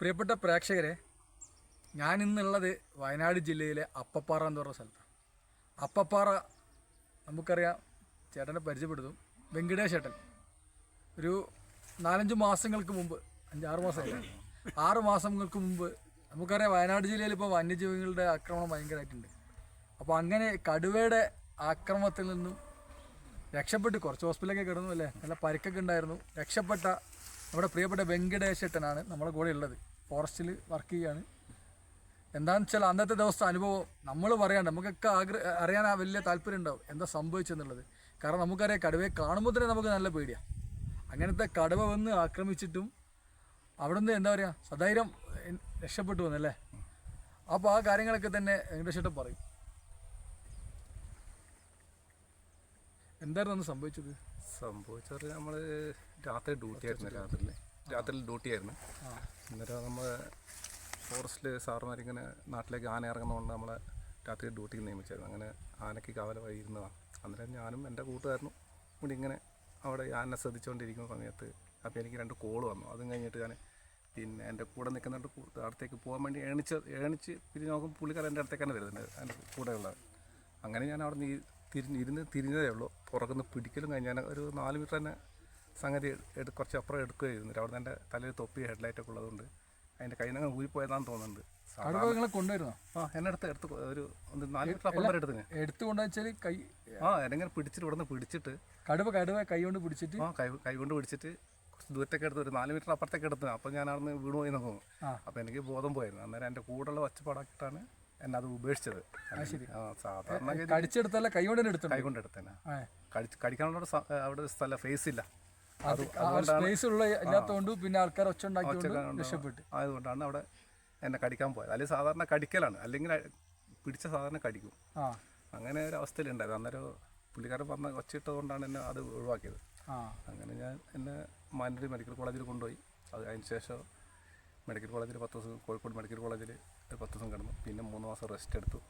പ്രിയപ്പെട്ട പ്രേക്ഷകരെ, ഞാൻ ഇന്നുള്ളത് വയനാട് ജില്ലയിലെ അപ്പപ്പാറ എന്ന് പറഞ്ഞ സ്ഥലത്താണ്. അപ്പപ്പാറ നമുക്കറിയാം, ചേട്ടനെ പരിചയപ്പെടുത്തും. വെങ്കിടേഷ് ചേട്ടൻ ഒരു 4-5 മാസങ്ങൾക്ക് മുമ്പ്, 5-6 മാസമല്ല, 6 മാസങ്ങൾക്ക് മുമ്പ് നമുക്കറിയാം വയനാട് ജില്ലയിൽ ഇപ്പോൾ വന്യജീവികളുടെ ആക്രമണം ഭയങ്കരമായിട്ടുണ്ട്. അപ്പോൾ അങ്ങനെ കടുവയുടെ ആക്രമണത്തിൽ നിന്നും രക്ഷപ്പെട്ട് കുറച്ച് ഹോസ്പിറ്റലൊക്കെ കിടന്നു അല്ലേ, നല്ല പരിക്കൊക്കെ ഉണ്ടായിരുന്നു. രക്ഷപ്പെട്ട നമ്മുടെ പ്രിയപ്പെട്ട വെങ്കിടേഷ് ചേട്ടനാണ് നമ്മുടെ കൂടെ ഉള്ളത്. ഫോറസ്റ്റിൽ വർക്ക് ചെയ്യുകയാണ്. എന്താണെന്ന് വെച്ചാൽ അന്നത്തെ ദിവസത്തെ അനുഭവം നമ്മൾ പറയാണ്ട് നമുക്കൊക്കെ അറിയാൻ വലിയ താല്പര്യം ഉണ്ടാവും എന്താ സംഭവിച്ചെന്നുള്ളത്. കാരണം നമുക്കറിയാം, കടുവയെ കാണുമ്പോൾ തന്നെ നമുക്ക് നല്ല പേടിയാണ്. അങ്ങനത്തെ കടുവ വന്ന് ആക്രമിച്ചിട്ടും അവിടെ നിന്ന് എന്താ പറയുക, സധൈര്യം രക്ഷപ്പെട്ടു വന്നല്ലേ. അപ്പോൾ ആ കാര്യങ്ങളൊക്കെ തന്നെ വെങ്കടേഷ് ചേട്ടൻ പറയും. എന്തായിരുന്നു അന്ന് സംഭവിച്ചത്? നമ്മൾ രാത്രി ഡ്യൂട്ടി ആയിരുന്നു. രാത്രി ഡ്യൂട്ടി ആയിരുന്നു. അന്നേരം നമ്മൾ ഫോറസ്റ്റിൽ സാറുമാരിങ്ങനെ നാട്ടിലേക്ക് ആന ഇറങ്ങുന്നതുകൊണ്ട് നമ്മളെ രാത്രി ഡ്യൂട്ടിക്ക് നിയമിച്ചായിരുന്നു. അങ്ങനെ ആനയ്ക്ക് കാവല വഴി ഇരുന്നതാണ്. അന്നേരം ഞാനും എൻ്റെ കൂട്ടുകാരനും കൂടി ഇങ്ങനെ അവിടെ ആനനെ ശ്രദ്ധിച്ചുകൊണ്ടിരിക്കുന്ന സമയത്ത് അപ്പോൾ എനിക്ക് 2 കോള് വന്നു. അതും കഴിഞ്ഞിട്ട് ഞാൻ പിന്നെ എൻ്റെ കൂടെ നിൽക്കുന്നുണ്ട് അടുത്തേക്ക് പോകാൻ വേണ്ടി ഏണിച്ച് പിന്നെ നോക്കും പുള്ളിക്കാരൻ എൻ്റെ അടുത്തേക്കാണ് വരുന്നത്, എൻ്റെ കൂടെയുള്ളത്. അങ്ങനെ ഞാൻ അവിടെ നിന്ന് തിരിഞ്ഞതേ ഉള്ളൂ. പുറകുന്ന് പിടിക്കലും കഴിഞ്ഞ് ഞാൻ ഒരു 4 മീറ്റർ തന്നെ സംഗതി കുറച്ച് അപ്പുറം എടുക്കുകയായിരുന്നു. അവിടെ നിന്ന് എൻ്റെ തലയിൽ തൊപ്പി ഹെഡ്ലൈറ്റൊക്കെ ഉള്ളതുകൊണ്ട് അതിൻ്റെ കയ്യിൽ നിന്ന് ഊരിപ്പോയതാണെന്ന് തോന്നുന്നുണ്ട്. കൊണ്ടുവരുന്നോ? എന്നെ എടുത്ത് ഒരു 4 മീറ്റർ അപ്പുറം വരെ എടുത്ത് കൊണ്ടുവച്ചാൽ കൈ എന്നെങ്ങനെ പിടിച്ചിട്ട് ഇവിടെ നിന്ന് പിടിച്ചിട്ട് കടുവ കൈ കൊണ്ട് പിടിച്ചിട്ട് കൈ കൊണ്ട് പിടിച്ചിട്ട് കുറച്ച് ദൂരത്തേക്ക് എടുത്ത് ഒരു 4 മീറ്റർ അപ്പുറത്തേക്ക് എടുത്തു. അപ്പോൾ ഞാൻ അവിടെ നിന്ന് വീണു പോയി നോക്കുന്നു. അപ്പോൾ എനിക്ക് ബോധം പോയിരുന്നു. അന്നേരം എൻ്റെ കൂടെയുള്ള ഒച്ചപ്പാടാക്കിയിട്ടാണ് എന്നെ അത് ഉപേക്ഷിച്ചത്. സാധാരണ കടിച്ചെടുത്തല്ല, കൈ കൊണ്ട് എടുത്തു. കൈ കൊണ്ട് എടുത്തേനെ. കടിക്കാനുള്ള അവിടെ സ്ഥലം ഫേസ് ഇല്ല, ഇല്ലാത്തതുകൊണ്ട് പിന്നെ ആൾക്കാർ ഒച്ച രക്ഷപ്പെട്ടു. അതുകൊണ്ടാണ് അവിടെ എന്നെ കടിക്കാൻ പോയത്. അല്ലെങ്കിൽ സാധാരണ കടിക്കലാണ്, അല്ലെങ്കിൽ പിടിച്ച സാധാരണ കടിക്കും. അങ്ങനെ ഒരു അവസ്ഥയിലുണ്ടായിരുന്നു. അന്നേരം പുള്ളിക്കാരൻ പറഞ്ഞ ഒച്ചയിട്ടത് കൊണ്ടാണ് എന്നെ അത് ഒഴിവാക്കിയത്. അങ്ങനെ ഞാൻ എന്നെ മാനന്തവാടി മെഡിക്കൽ കോളേജിൽ കൊണ്ടുപോയി. അതിന് ശേഷം മെഡിക്കൽ കോളേജിൽ 10 ദിവസം, കോഴിക്കോട് മെഡിക്കൽ കോളേജിൽ 10 ദിവസം കിടന്നു. പിന്നെ 3 മാസം റെസ്റ്റ് എടുത്തു.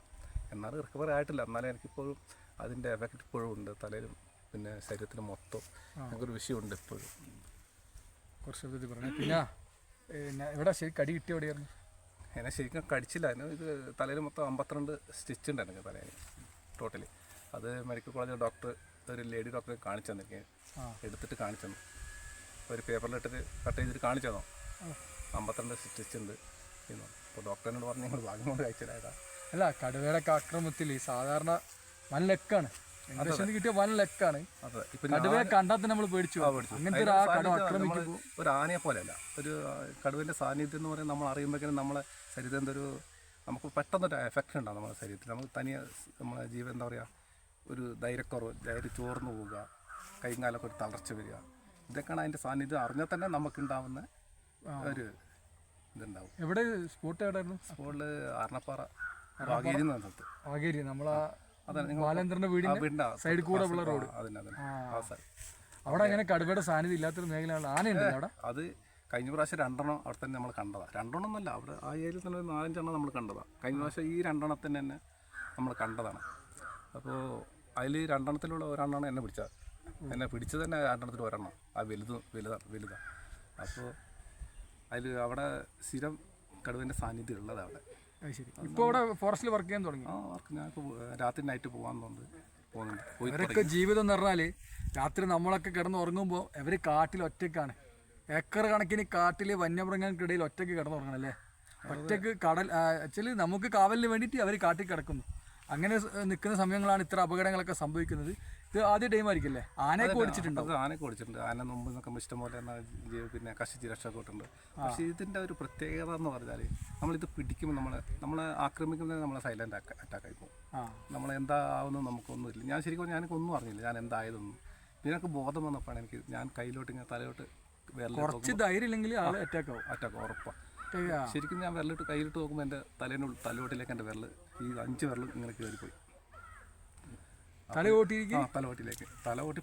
എന്നാലും റിക്കവറി ആയിട്ടില്ല. എന്നാലും എനിക്കിപ്പോഴും അതിൻ്റെ എഫക്റ്റ് ഇപ്പോഴും ഉണ്ട്, തലയിലും പിന്നെ ശരീരത്തിലും മൊത്തം എനിക്കൊരു വിഷയമുണ്ട് ഇപ്പോഴും. കുറച്ച് പറഞ്ഞു. പിന്നെ ഇവിടെ ശരി കടി കിട്ടിയ എവിടെയായിരുന്നു? എന്നെ ശരിക്കും കടിച്ചില്ല. അതിന് ഇത് തലയിൽ മൊത്തം 52 സ്റ്റിച്ച് ഉണ്ട് എനിക്ക് തലയിൽ ടോട്ടലി. അത് മെഡിക്കൽ കോളേജിൽ ഡോക്ടർ, ഒരു ലേഡി ഡോക്ടറെ കാണിച്ചു തന്നിരിക്കുക, എടുത്തിട്ട് കാണിച്ചു തന്നു. ഒരു പേപ്പറിലിട്ടിട്ട് കട്ട് ചെയ്തിട്ട് കാണിച്ചു തന്നോ, 52 സ്റ്റിച്ച് ഉണ്ട് എന്ന്. അപ്പോൾ ഡോക്ടറിനോട് പറഞ്ഞ് ഞങ്ങൾ ഭാഗ്യം കൊണ്ട് കഴിച്ചില്ലായതാ. അല്ല, കടുവയുടെ ആക്രമണത്തിൽ സാധാരണ വൻ ലെക്കാണ് കിട്ടിയ വൻ ലെക്കാണ്. കടുവയെ കണ്ടാൽ തന്നെ നമ്മൾ പേടിച്ചു. അങ്ങനത്തെ ഒരു ആനയെ പോലെയല്ല, ഒരു കടുവൻ്റെ സാന്നിധ്യം എന്ന് പറയുന്നത് നമ്മൾ അറിയുമ്പോഴേക്കും നമ്മളെ ശരീരത്തിൻ്റെ നമുക്ക് പെട്ടെന്നൊരു എഫക്റ്റ് ഉണ്ടാകും നമ്മുടെ ശരീരത്തിൽ. നമുക്ക് തനിയെ നമ്മളെ ജീവൻ എന്താ പറയുക, ഒരു ധൈര്യക്കുറവ്, ധൈര്യം ചോർന്നു പോവുക, കൈകാലൊക്കെ ഒരു തളർച്ച വരിക, ഇതൊക്കെയാണ് അതിൻ്റെ സാന്നിധ്യം അറിഞ്ഞാൽ തന്നെ നമുക്കുണ്ടാവുന്ന ഒരു ഇതുണ്ടാവും. എവിടെ സ്പോട്ട് എവിടെയായിരുന്നു? സ്പോട്ടിൽ ആർണപ്പാറ വാഗേരി എന്ന സ്ഥലത്ത്. വാഗേരി നമ്മളെ ബാലേന്ദ്രന്റെ വീടിന്റെ സൈഡിൽ കൂടെ ഉള്ള റോഡ്. അവിടെ അങ്ങനെ കടുവയുടെ സാന്നിധ്യം ഇല്ലാത്തൊരു മേഖലയാണ്. ആനയുണ്ട് അവിടെ. അത് കഴിഞ്ഞ പ്രാവശ്യം 2 എണ്ണം അവിടെ തന്നെ നമ്മൾ കണ്ടതാണ്. 2 എണ്ണം എന്നല്ല, അവിടെ ആ ഏരിയയിൽ തന്നെ 4-5 എണ്ണം നമ്മൾ കണ്ടതാണ്. കഴിഞ്ഞ പ്രാവശ്യം ഈ 2 എണ്ണത്തിന് തന്നെ നമ്മൾ കണ്ടതാണ്. അപ്പോൾ അതിൽ 2 എണ്ണത്തിലുള്ള ഒരെണ്ണമാണ് എന്നെ പിടിച്ചത്. എന്നെ പിടിച്ചത് തന്നെ 2 എണ്ണത്തിൽ ഒരെണ്ണം, ആ വലുതാണ്. അപ്പോൾ അതിൽ അവിടെ സ്ഥിരം കടുവൻ്റെ സാന്നിധ്യം ഉള്ളത് അവിടെ. ശരി. ഇപ്പോൾ അവിടെ ഫോറസ്റ്റിൽ വർക്ക് ചെയ്യാൻ തുടങ്ങി? വർക്ക് ഞാനിപ്പോൾ രാത്രി നൈറ്റ് പോകുന്നുണ്ട്. ഇവരൊക്കെ ജീവിതം എന്ന് പറഞ്ഞാൽ രാത്രി നമ്മളൊക്കെ കിടന്നുറങ്ങുമ്പോൾ ഇവർ കാട്ടിൽ ഒറ്റയ്ക്കാണ്. ഏക്കർ കണക്കിന് കാട്ടിൽ വന്യമൃഗങ്ങൾക്കിടയിൽ ഒറ്റയ്ക്ക് കിടന്നുറങ്ങണല്ലേ. ഒറ്റയ്ക്ക് ആക്ച്വലി നമുക്ക് കാവലിന് വേണ്ടിയിട്ട് അവർ കാട്ടിൽ കിടക്കുന്നു. അങ്ങനെ നിൽക്കുന്ന സമയങ്ങളാണ് ഇത്ര അപകടങ്ങളൊക്കെ സംഭവിക്കുന്നത്. ഇത് ആദ്യ ടൈം ആയിരിക്കില്ലേ? ആനയൊക്കെ ഓടിച്ചിട്ടുണ്ട്. ആനയൊക്കെ ഓടിച്ചിട്ടുണ്ട്. ആന മുമ്പ് നിൽക്കാൻ ഇഷ്ടംപോലെ പിന്നെ കഷിച്ച് രക്ഷപ്പെട്ടിട്ടുണ്ട്. പക്ഷേ ഇതിൻ്റെ ഒരു പ്രത്യേകത എന്ന് പറഞ്ഞാൽ, നമ്മളിത് പിടിക്കുമ്പോൾ നമ്മളെ ആക്രമിക്കുന്നത് നമ്മളെ സൈലൻ്റ് അറ്റാക്കായി പോകും. നമ്മളെന്താവുന്നു നമുക്കൊന്നുമില്ല. ഞാൻ ശരിക്കും ഞാനൊന്നും അറിഞ്ഞില്ല ഞാൻ എന്തായതൊന്നും. ഇതിനൊക്കെ ബോധം വന്നപ്പോഴാണ് എനിക്ക്, ഞാൻ കയ്യിലോട്ട് ഇങ്ങനെ തലയോട്ട് കുറച്ച് ധൈര്യം ഇല്ലെങ്കിൽ അറ്റാക്ക് ഉറപ്പാണ്. ശരിക്കും ഞാൻ വിരലിട്ട് കയ്യിലിട്ട് നോക്കുമ്പോൾ എൻ്റെ തലയോട്ടിലേക്ക് എൻ്റെ വിരൽ, ഈ 5 വിരലും ഇങ്ങനെ കയറിപ്പോയി തലയോട്ടി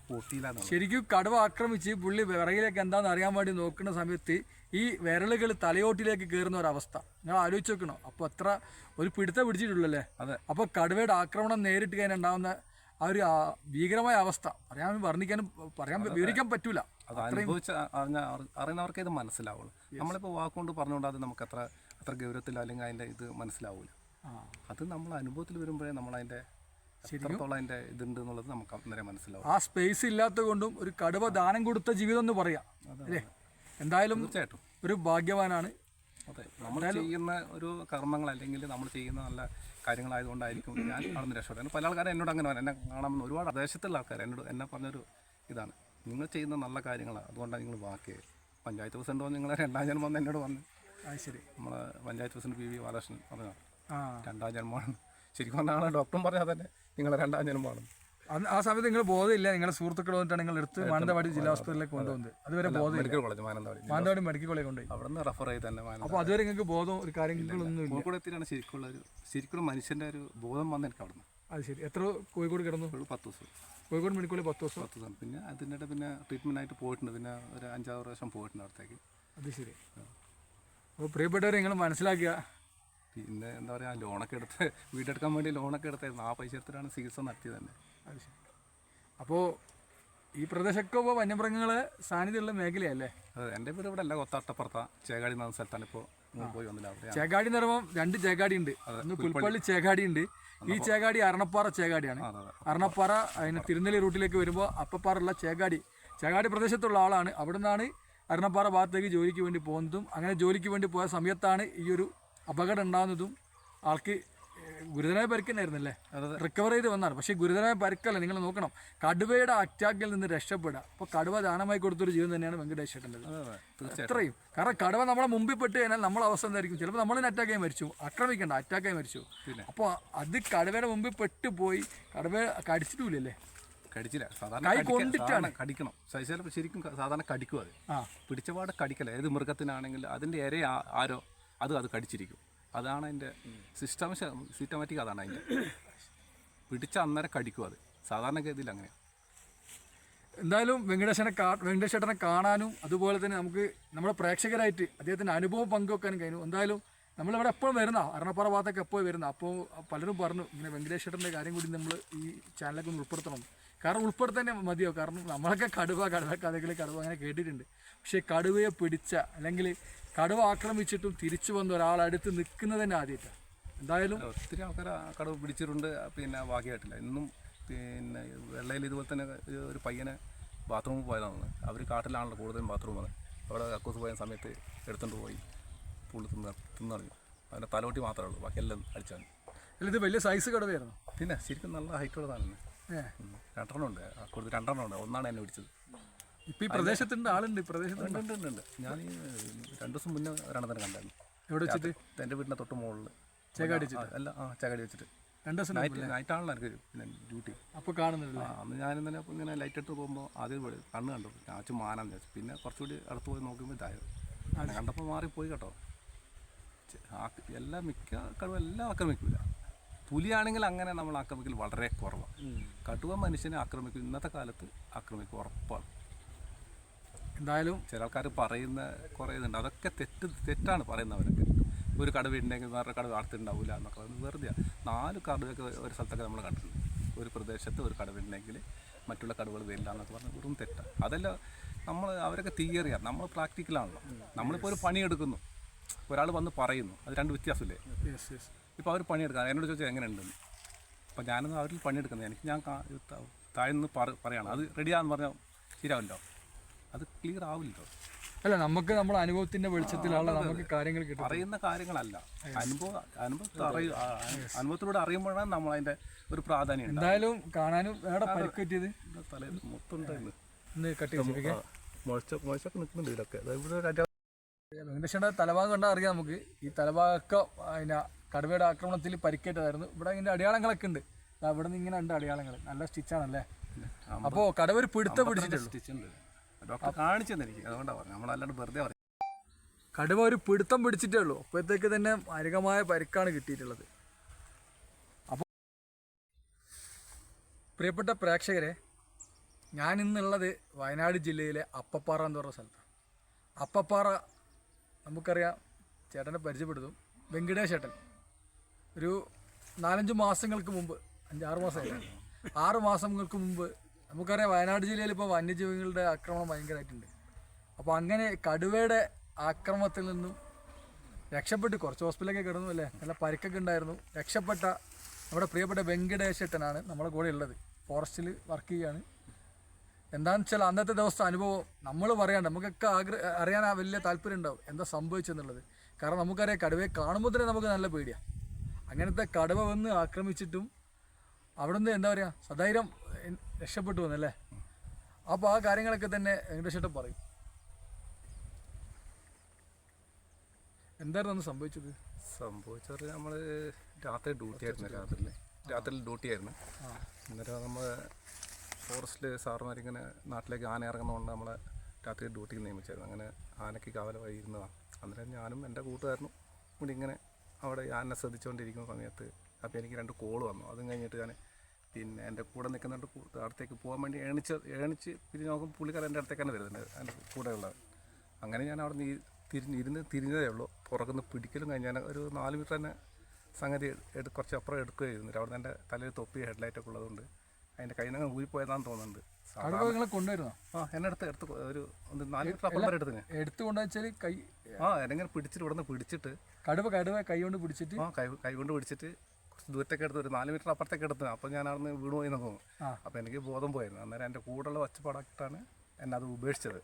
പൊട്ടിയില്ല. ശരിക്കും കടുവ ആക്രമിച്ച് പുള്ളി വിറകിലേക്ക് എന്താണെന്ന് അറിയാൻ വേണ്ടി നോക്കുന്ന സമയത്ത് ഈ വിരലുകൾ തലയോട്ടിലേക്ക് കയറുന്ന ഒരവസ്ഥ ഞാൻ ആലോചിച്ച് നോക്കണം. അപ്പോൾ അത്ര ഒരു പിടുത്തം പിടിച്ചിട്ടുള്ളല്ലേ. അതെ. അപ്പോൾ കടുവയുടെ ആക്രമണം നേരിട്ട് കഴിഞ്ഞാൽ ഉണ്ടാകുന്ന ആ ഒരു ഭീകരമായ അവസ്ഥ വിവരിക്കാൻ പറ്റൂല. അത് അനുഭവിച്ച് അറിയുന്നവർക്കേ ഇത് മനസ്സിലാവുള്ളൂ. നമ്മളിപ്പോൾ വാക്കുകൊണ്ട് പറഞ്ഞുകൊണ്ട് അത് നമുക്ക് അത്ര ഗൗരവത്തിൽ അല്ലെങ്കിൽ അതിൻ്റെ ഇത് മനസ്സിലാവില്ല. അത് നമ്മൾ അനുഭവത്തിൽ വരുമ്പോഴേ നമ്മളതിൻ്റെ എത്രത്തോളം അതിൻ്റെ ഇതുണ്ട് എന്നുള്ളത് നമുക്ക് അന്നേരം മനസ്സിലാവും. ആ സ്പേസ് ഇല്ലാത്തത് കൊണ്ടും ഒരു കടുവ ദാനം കൊടുത്ത ജീവിതം എന്ന് പറയാം അല്ലേ. എന്തായാലും തീർച്ചയായിട്ടും ഒരു ഭാഗ്യവാനാണ്. അതെ, നമ്മൾ ചെയ്യുന്ന ഒരു കർമ്മങ്ങൾ അല്ലെങ്കിൽ നമ്മൾ ചെയ്യുന്ന നല്ല കാര്യങ്ങളായതുകൊണ്ടായിരിക്കും ഞാൻ അവിടെ രക്ഷപ്പെട്ടത്. പല ആൾക്കാരും എന്നോട് അങ്ങനെ എന്നെ കാണാമെന്ന് ഒരുപാട് ദേശത്തുള്ള ആൾക്കാർ എന്നെ പറഞ്ഞൊരു ഇതാണ്, നിങ്ങൾ ചെയ്യുന്ന നല്ല കാര്യങ്ങളാണ്, അതുകൊണ്ടാണ് നിങ്ങൾ ബാക്കി പഞ്ചായത്ത് പ്രസിഡന്റ് വന്ന് നിങ്ങൾ 2ാം ജന്മം വന്ന് എന്നോട് വന്ന്. ശരി, നമ്മളെ panchayat president P V Balakrishnan പറഞ്ഞു 2ാം ജന്മമാണ്. ശരിക്കും പറഞ്ഞാൽ ഡോക്ടറും പറഞ്ഞാൽ തന്നെ നിങ്ങളെ 2ാം ജന്മമാണ്. ആ സമയത്ത് നിങ്ങൾ ബോധമില്ല, നിങ്ങളുടെ സുഹൃത്തുക്കൾ വന്നിട്ടാണ് നിങ്ങൾ എടുത്ത് മാനന്തവാടി ജില്ലാ ഹോസ്പിറ്റലിലേക്ക് കൊണ്ടുവന്നത്. അതുവരെ ബോധമില്ല. Medical college Mananthavady medical college കൊണ്ടുപോയി. അവിടെ നിന്ന് റെഫർ ചെയ്ത് തന്നെ. അപ്പോൾ അതുവരെ നിങ്ങൾക്ക് ബോധം ഒരു കാര്യങ്ങളൊന്നും ഇല്ല. കോഴിക്കോട് എത്തിയിട്ടാണ് ശരിക്കും മനുഷ്യൻ്റെ ഒരു ബോധം വന്ന് എനിക്ക് അവിടെ നിന്ന്. അത് ശരി. എത്ര കോഴിക്കോട് കിടന്നു? 10 ദിവസം കോഴിക്കോട് മെഡിക്കൽ കോളേജ് 10 ദിവസം. പിന്നെ അതിനിടെ പിന്നെ ട്രീറ്റ്മെൻ്റ് ആയിട്ട് പോയിട്ടുണ്ട്. പിന്നെ ഒരു 5-6 പ്രാവശ്യം പോയിട്ടുണ്ട് അവിടത്തേക്ക്. അത് ശരി. അപ്പോൾ പ്രിയപ്പെട്ടവരെ നിങ്ങൾ മനസ്സിലാക്കുക. പിന്നെ എന്താ പറയുക, ലോണൊക്കെ എടുത്ത് വീടെടുക്കാൻ വേണ്ടി ലോണൊക്കെ എടുത്തായിരുന്നു. ആ പൈസ എടുത്തിട്ടാണ് ചികിത്സ നടത്തിയത് തന്നെ. അത് ശരി. അപ്പോൾ ഈ പ്രദേശമൊക്കെ ഇപ്പോൾ വന്യമൃഗങ്ങളെ സാന്നിധ്യമുള്ള മേഖലയല്ലേ? അതെ, എൻ്റെ വീട് ഇവിടെ അല്ല, കൊത്താട്ടപ്പുറത്ത ചേകാടി എന്ന സ്ഥലത്താണ്. ഇപ്പോൾ പോയി വന്നില്ല. അവിടെ ചേകാടി എന്ന് പറയുമ്പോൾ 2 ചേകാടി ഉണ്ട്. ഒന്ന് പുൽപ്പള്ളി ചേകാടി ഉണ്ട്. ഈ ചേകാടി അരണപ്പാറ ചേകാടിയാണ്. അരണപ്പാറ അതിന് തിരുനെല്ലി റൂട്ടിലേക്ക് വരുമ്പോൾ അപ്പപ്പാറുള്ള ചേകാടി പ്രദേശത്തുള്ള ആളാണ്. അവിടെ നിന്നാണ് അരണപ്പാറ ഭാഗത്തേക്ക് ജോലിക്ക് വേണ്ടി പോകുന്നതും അങ്ങനെ ജോലിക്ക് വേണ്ടി പോയ സമയത്താണ് ഈ ഒരു അപകടം ഉണ്ടാകുന്നതും. ആൾക്ക് ഗുരുതരമായ പരിക്കന്നായിരുന്നല്ലേ, റിക്കവർ ചെയ്ത് വന്നാണ്. പക്ഷേ ഗുരുതരമായ പരിക്കല്ല. നിങ്ങൾ നോക്കണം, കടുവയുടെ അറ്റാക്കിൽ നിന്ന് രക്ഷപ്പെടുക. അപ്പോൾ കടുവ ദാനമായി കൊടുത്തൊരു ജീവൻ തന്നെയാണ് വെങ്കടേഷ് ചേട്ടൻ്റെത്. അത്രയും. കാരണം കടുവ നമ്മളെ മുമ്പിൽ പെട്ട് കഴിഞ്ഞാൽ നമ്മളെ അവസ്ഥ എന്തായിരിക്കും? ചിലപ്പോൾ നമ്മളെ അറ്റാക്കായി മരിച്ചു, ആക്രമിക്കേണ്ട അറ്റാക്കായി മരിച്ചു. അപ്പോൾ അത് കടുവയുടെ മുമ്പിൽ പെട്ടുപോയി. കടുവ കടിച്ചിട്ടില്ലല്ലേ? കടിച്ചില്ല, സാധാരണ കടിക്കണം. ശരിക്കും സാധാരണ കടിക്കും. അത് പിടിച്ചപാട് കടിക്കല. ഏത് മൃഗത്തിനാണെങ്കിൽ അതിൻ്റെ ഇര ആരോ അത് കടിച്ചിരിക്കും. അതാണ് അതിൻ്റെ സിസ്റ്റമാറ്റിക്. അതാണ് അതിൻ്റെ പിടിച്ച അന്നേരം കടിക്കും. അത് സാധാരണഗതിയിൽ അങ്ങനെയാണ്. എന്തായാലും വെങ്കടേഷ് ചേട്ടനെ കാണാനും അതുപോലെ തന്നെ നമുക്ക് നമ്മുടെ പ്രേക്ഷകരായിട്ട് അദ്ദേഹത്തിൻ്റെ അനുഭവം പങ്കുവെക്കാനും കഴിഞ്ഞു. എന്തായാലും നമ്മളിവിടെ എപ്പോഴും വരുന്ന അരണപ്പാറ ഭാഗത്തൊക്കെ എപ്പോഴും വരുന്ന. അപ്പോൾ പലരും പറഞ്ഞു ഇങ്ങനെ വെങ്കടേഷ് ചേട്ടൻ്റെ കാര്യം കൂടി നമ്മൾ ഈ ചാനലൊക്കെ ഒന്ന് ഉൾപ്പെടുത്തണം. കാരണം ഉൾപ്പെടുത്താൻ മതിയോ? കാരണം നമ്മളൊക്കെ കടുവ കഥകളിൽ കടുവ അങ്ങനെ കേട്ടിട്ടുണ്ട്. പക്ഷേ കടുവയെ പിടിച്ച അല്ലെങ്കിൽ കടുവ ആക്രമിച്ചിട്ടും തിരിച്ചു വന്ന ഒരാളടുത്ത് നിൽക്കുന്നത് തന്നെ ആദ്യമായിട്ടാണ്. എന്തായാലും ഒത്തിരി ആൾക്കാർ കടുവ പിടിച്ചിട്ടുണ്ട്. പിന്നെ ഭാഗ്യമായിട്ടില്ല. ഇന്നും പിന്നെ വെള്ളയിൽ ഇതുപോലെ തന്നെ ഒരു പയ്യനെ ബാത്റൂമിൽ പോയതാണ്. അവർ കാട്ടിലാണല്ലോ കൂടുതലും ബാത്റൂം വന്നത്. അവിടെ കക്കൂസ് പോയ സമയത്ത് എടുത്തുകൊണ്ട് പോയി പുള്ളി തിന്നറിഞ്ഞു. അതിൻ്റെ തലോട്ടി മാത്രമേ ഉള്ളൂ, ബാക്കി എല്ലാം അടിച്ചാണ്. അല്ല, ഇത് വലിയ സൈസ് കടുവയായിരുന്നു. പിന്നെ ശരിക്കും നല്ല ഹൈറ്റുള്ളതാണ്. 2 ഉണ്ട്, കൂടുതൽ 2 ഉണ്ട്. ഒന്നാണ് എന്നെ പിടിച്ചത്. ഇപ്പം ഈ പ്രദേശത്തുണ്ട് ആളുണ്ട്. ഉണ്ട്. ഞാൻ ഈ 2 ദിവസം മുന്നേ ഒരെണ്ണത്തിന് കണ്ടായിരുന്നു. എവിടെ വെച്ചിട്ട്? എൻ്റെ വീടിൻ്റെ തൊട്ട് മുകളിൽ ചേകാടി വെച്ചിട്ട്. അല്ല, ചേകാടി വെച്ചിട്ട് 2 ദിവസം നൈറ്റാണല്ലോ എനിക്ക് പിന്നെ ഡ്യൂട്ടി. അപ്പോൾ കാണുന്നില്ല. അന്ന് ഞാനിന്നലെ ഇങ്ങനെ ലൈറ്റ് ഇട്ട് പോകുമ്പോൾ ആദ്യം കണ്ണ് കണ്ടു. ഞാൻ മാനാന്ന് വിചാരിച്ചു. പിന്നെ കുറച്ചുകൂടി അടുത്ത് പോയി നോക്കുമ്പോൾ ഇതായത് കണ്ടപ്പോൾ മാറിപ്പോയി കേട്ടോ. മിക്ക കടുവ എല്ലാം ആക്രമിക്കില്ല. പുലിയാണെങ്കിൽ അങ്ങനെ നമ്മൾ ആക്രമിക്കൽ വളരെ കുറവാണ്. കടുവ മനുഷ്യനെ ആക്രമിക്കും. ഇന്നത്തെ കാലത്ത് ആക്രമിക്കും, ഉറപ്പാണ്. എന്തായാലും ചില ആൾക്കാർ പറയുന്ന കുറേ ഇതുണ്ട്. അതൊക്കെ തെറ്റാണ് പറയുന്നവരൊക്കെ. ഒരു കടുവ ഉണ്ടെങ്കിൽ വേറെ കടുവ അടുത്തുണ്ടാവില്ല എന്നൊക്കെ പറയുന്നത് വെറുതെ. 4 കടുവയൊക്കെ ഒരു സ്ഥലത്തൊക്കെ നമ്മൾ കണ്ടിട്ടുണ്ട്. ഒരു പ്രദേശത്ത് ഒരു കടുവ ഉണ്ടെങ്കിൽ മറ്റുള്ള കടുവകൾ വരില്ല എന്നൊക്കെ പറഞ്ഞാൽ വെറും തെറ്റാണ്. അതെല്ലാം അവരൊക്കെ തിയറിയാണ്, നമ്മൾ പ്രാക്ടിക്കലാണല്ലോ. നമ്മളിപ്പോൾ ഒരു പണിയെടുക്കുന്നു, ഒരാൾ വന്ന് പറയുന്നു, അത് 2 വ്യത്യാസമില്ലേ? ഇപ്പോൾ അവർ പണിയെടുക്കാം. എന്നോട് ചോദിച്ചാൽ എങ്ങനെ ഉണ്ടെന്ന്. അപ്പോൾ ഞാനൊന്ന് അവരിൽ പണിയെടുക്കുന്നത് ഞാൻ താഴ്ന്ന് പറയണം. അത് റെഡിയാന്ന് പറഞ്ഞാൽ ശരിയാവില്ലോ, അത് ക്ലിയർ ആവില്ലല്ലോ. അല്ല, നമുക്ക് നമ്മുടെ അനുഭവത്തിന്റെ വെളിച്ചത്തിലുള്ള നമുക്ക് കാര്യങ്ങൾ കിട്ടും. പറയുന്ന കാര്യങ്ങളല്ല, അനുഭവത്തിലൂടെ അറിയുമ്പോഴാണ് നമ്മൾ അതിന്റെ ഒരു പ്രാധാന്യം. എന്തായാലും കാണാനും എവിടെ പരിക്ക് പറ്റിയത്? തലയിൽ മൊത്തം ഉണ്ടായിരുന്നു. നിൽക്കുന്നുണ്ട് ഇതിലൊക്കെ. വെങ്കടേശ്വരൻ്റെ തലഭാഗം കണ്ടാൽ അറിയാം നമുക്ക്. ഈ തലഭാഗമൊക്കെ അതിൻ്റെ കടുവയുടെ ആക്രമണത്തിൽ പരിക്കേറ്റതായിരുന്നു. ഇവിടെ ഇതിൻ്റെ അടയാളങ്ങളൊക്കെ ഉണ്ട്. ഇവിടെ നിന്ന് ഇങ്ങനെ ഉണ്ട് അടയാളങ്ങൾ. നല്ല സ്റ്റിച്ചാണല്ലേ. അപ്പോൾ കടുവ ഒരു പിടിച്ചിട്ടുണ്ട്. ഡോക്ടർ കാണിച്ചെന്ന് എനിക്ക്, അതുകൊണ്ടാണ് പറഞ്ഞു. നമ്മളല്ലാണ്ട് വെറുതെ പറയും. കടുവ ഒരു പിടുത്തം പിടിച്ചിട്ടേ ഉള്ളൂ. അപ്പോഴത്തേക്ക് തന്നെ മാരകമായ പരിക്കാണ് കിട്ടിയിട്ടുള്ളത്. അപ്പോൾ പ്രിയപ്പെട്ട പ്രേക്ഷകരെ, ഞാൻ ഇന്നുള്ളത് വയനാട് ജില്ലയിലെ അപ്പപ്പാറ എന്ന് പറഞ്ഞ സ്ഥലത്താണ്. അപ്പപ്പാറ നമുക്കറിയാം, ചേട്ടനെ പരിചയപ്പെടുത്തും. വെങ്കടേഷ് ചേട്ടൻ ഒരു 4-5 മാസങ്ങൾക്ക് മുമ്പ്, 5-6 മാസമായില്ല, 6 മാസങ്ങൾക്ക് മുമ്പ് നമുക്കറിയാം വയനാട് ജില്ലയിൽ ഇപ്പോൾ വന്യജീവികളുടെ ആക്രമണം ഭയങ്കരമായിട്ടുണ്ട്. അപ്പോൾ അങ്ങനെ കടുവയുടെ ആക്രമണത്തിൽ നിന്നും രക്ഷപ്പെട്ട് കുറച്ച് ഹോസ്പിറ്റലൊക്കെ കിടന്നു അല്ലേ, നല്ല പരിക്കൊക്കെ ഉണ്ടായിരുന്നു. രക്ഷപ്പെട്ട നമ്മുടെ പ്രിയപ്പെട്ട വെങ്കടേശേട്ടനാണ് നമ്മളെ കൂടെ ഉള്ളത്. ഫോറസ്റ്റിൽ വർക്ക് ചെയ്യുകയാണ്. എന്താണെന്ന് വെച്ചാൽ അന്നത്തെ ദിവസത്തെ അനുഭവം നമ്മൾ പറയാണ്ട് നമുക്കൊക്കെ അറിയാൻ വലിയ താല്പര്യം ഉണ്ടാവും എന്താ സംഭവിച്ചെന്നുള്ളത്. കാരണം നമുക്കറിയാം കടുവയെ കാണുമ്പോൾ തന്നെ നമുക്ക് നല്ല പേടിയാണ്. അങ്ങനത്തെ കടുവ വന്ന് ആക്രമിച്ചിട്ടും അവിടെ നിന്ന് എന്താ പറയുക സധൈര്യം രക്ഷപ്പെട്ടു വന്നല്ലേ. അപ്പോൾ ആ കാര്യങ്ങളൊക്കെ തന്നെ വെങ്കടേശേട്ടൻ പറയും. എന്തായിരുന്നു അന്ന് സംഭവിച്ചത്? സംഭവിച്ചത് നമ്മൾ രാത്രി ഡ്യൂട്ടി ആയിരുന്നു, രാത്രിയിൽ ഡ്യൂട്ടി ആയിരുന്നു. അന്നേരം നമ്മൾ ഫോറസ്റ്റിൽ സാറുമാരിങ്ങനെ നാട്ടിലേക്ക് ആന ഇറങ്ങുന്നതുകൊണ്ട് നമ്മളെ രാത്രി ഡ്യൂട്ടിക്ക് നിയമിച്ചായിരുന്നു. അങ്ങനെ ആനയ്ക്ക് കാവല വഴിയിരുന്നതാണ്. അന്നേരം ഞാനും എൻ്റെ കൂട്ടുകാരനും കൂടി ഇങ്ങനെ അവിടെ ആനനെ ശ്രദ്ധിച്ചുകൊണ്ടിരിക്കുന്ന സമയത്ത് അപ്പോൾ എനിക്ക് 2 കോൾ വന്നു. അതും കഴിഞ്ഞിട്ട് ഞാൻ പിന്നെ എൻ്റെ കൂടെ നിൽക്കുന്നുണ്ട് അടുത്തേക്ക് പോകാൻ വേണ്ടി ഏണിച്ച് പിന്നെ നോക്കും പുള്ളിക്കാരൻ എൻ്റെ അടുത്തേക്കാണ് വരുന്നത്, എൻ്റെ കൂടെ ഉള്ളത്. അങ്ങനെ ഞാൻ അവിടെ നിന്ന് തിരിഞ്ഞതേ ഉള്ളൂ. പുറകുന്ന് പിടിക്കലും കഴിഞ്ഞ് ഞാൻ ഒരു 4 മീറ്റർ തന്നെ സംഗതി കുറച്ച് അപ്പുറം എടുക്കുകയായിരുന്നു. അവിടെ നിന്ന് എൻ്റെ തലയിൽ തൊപ്പി ഹെഡ്ലൈറ്റൊക്കെ ഉള്ളതുകൊണ്ട് അതിൻ്റെ കയ്യിൽ നിന്ന് ഊരിപ്പോയതാണെന്ന് തോന്നുന്നുണ്ട്. കൊണ്ടുവരുന്നോ? എന്നെ എടുത്ത് ഒരു 4 മീറ്റർ അപ്പുറം വരെ എടുത്ത് ഞാൻ എടുത്തുകൊണ്ടുവച്ചാൽ കൈ എന്നെങ്ങനെ പിടിച്ചിട്ട് ഇവിടെ നിന്ന് പിടിച്ചിട്ട് കടുവ കൈ കൊണ്ട് പിടിച്ചിട്ട് കൈ കൊണ്ട് പിടിച്ചിട്ട് കുറച്ച് ദൂരത്തേക്ക് എടുത്ത് ഒരു 4 മീറ്റർ അപ്പുറത്തേക്ക് എടുത്ത്. അപ്പോൾ ഞാൻ അവിടെ നിന്ന് വീണു പോയി എന്ന് തോന്നുന്നു. അപ്പോൾ എനിക്ക് ബോധം പോയിരുന്നു. അന്നേരം എൻ്റെ കൂടെയുള്ള ഒച്ചപ്പാടാക്കിയിട്ടാണ് എന്നെ അത് ഉപേക്ഷിച്ചത്.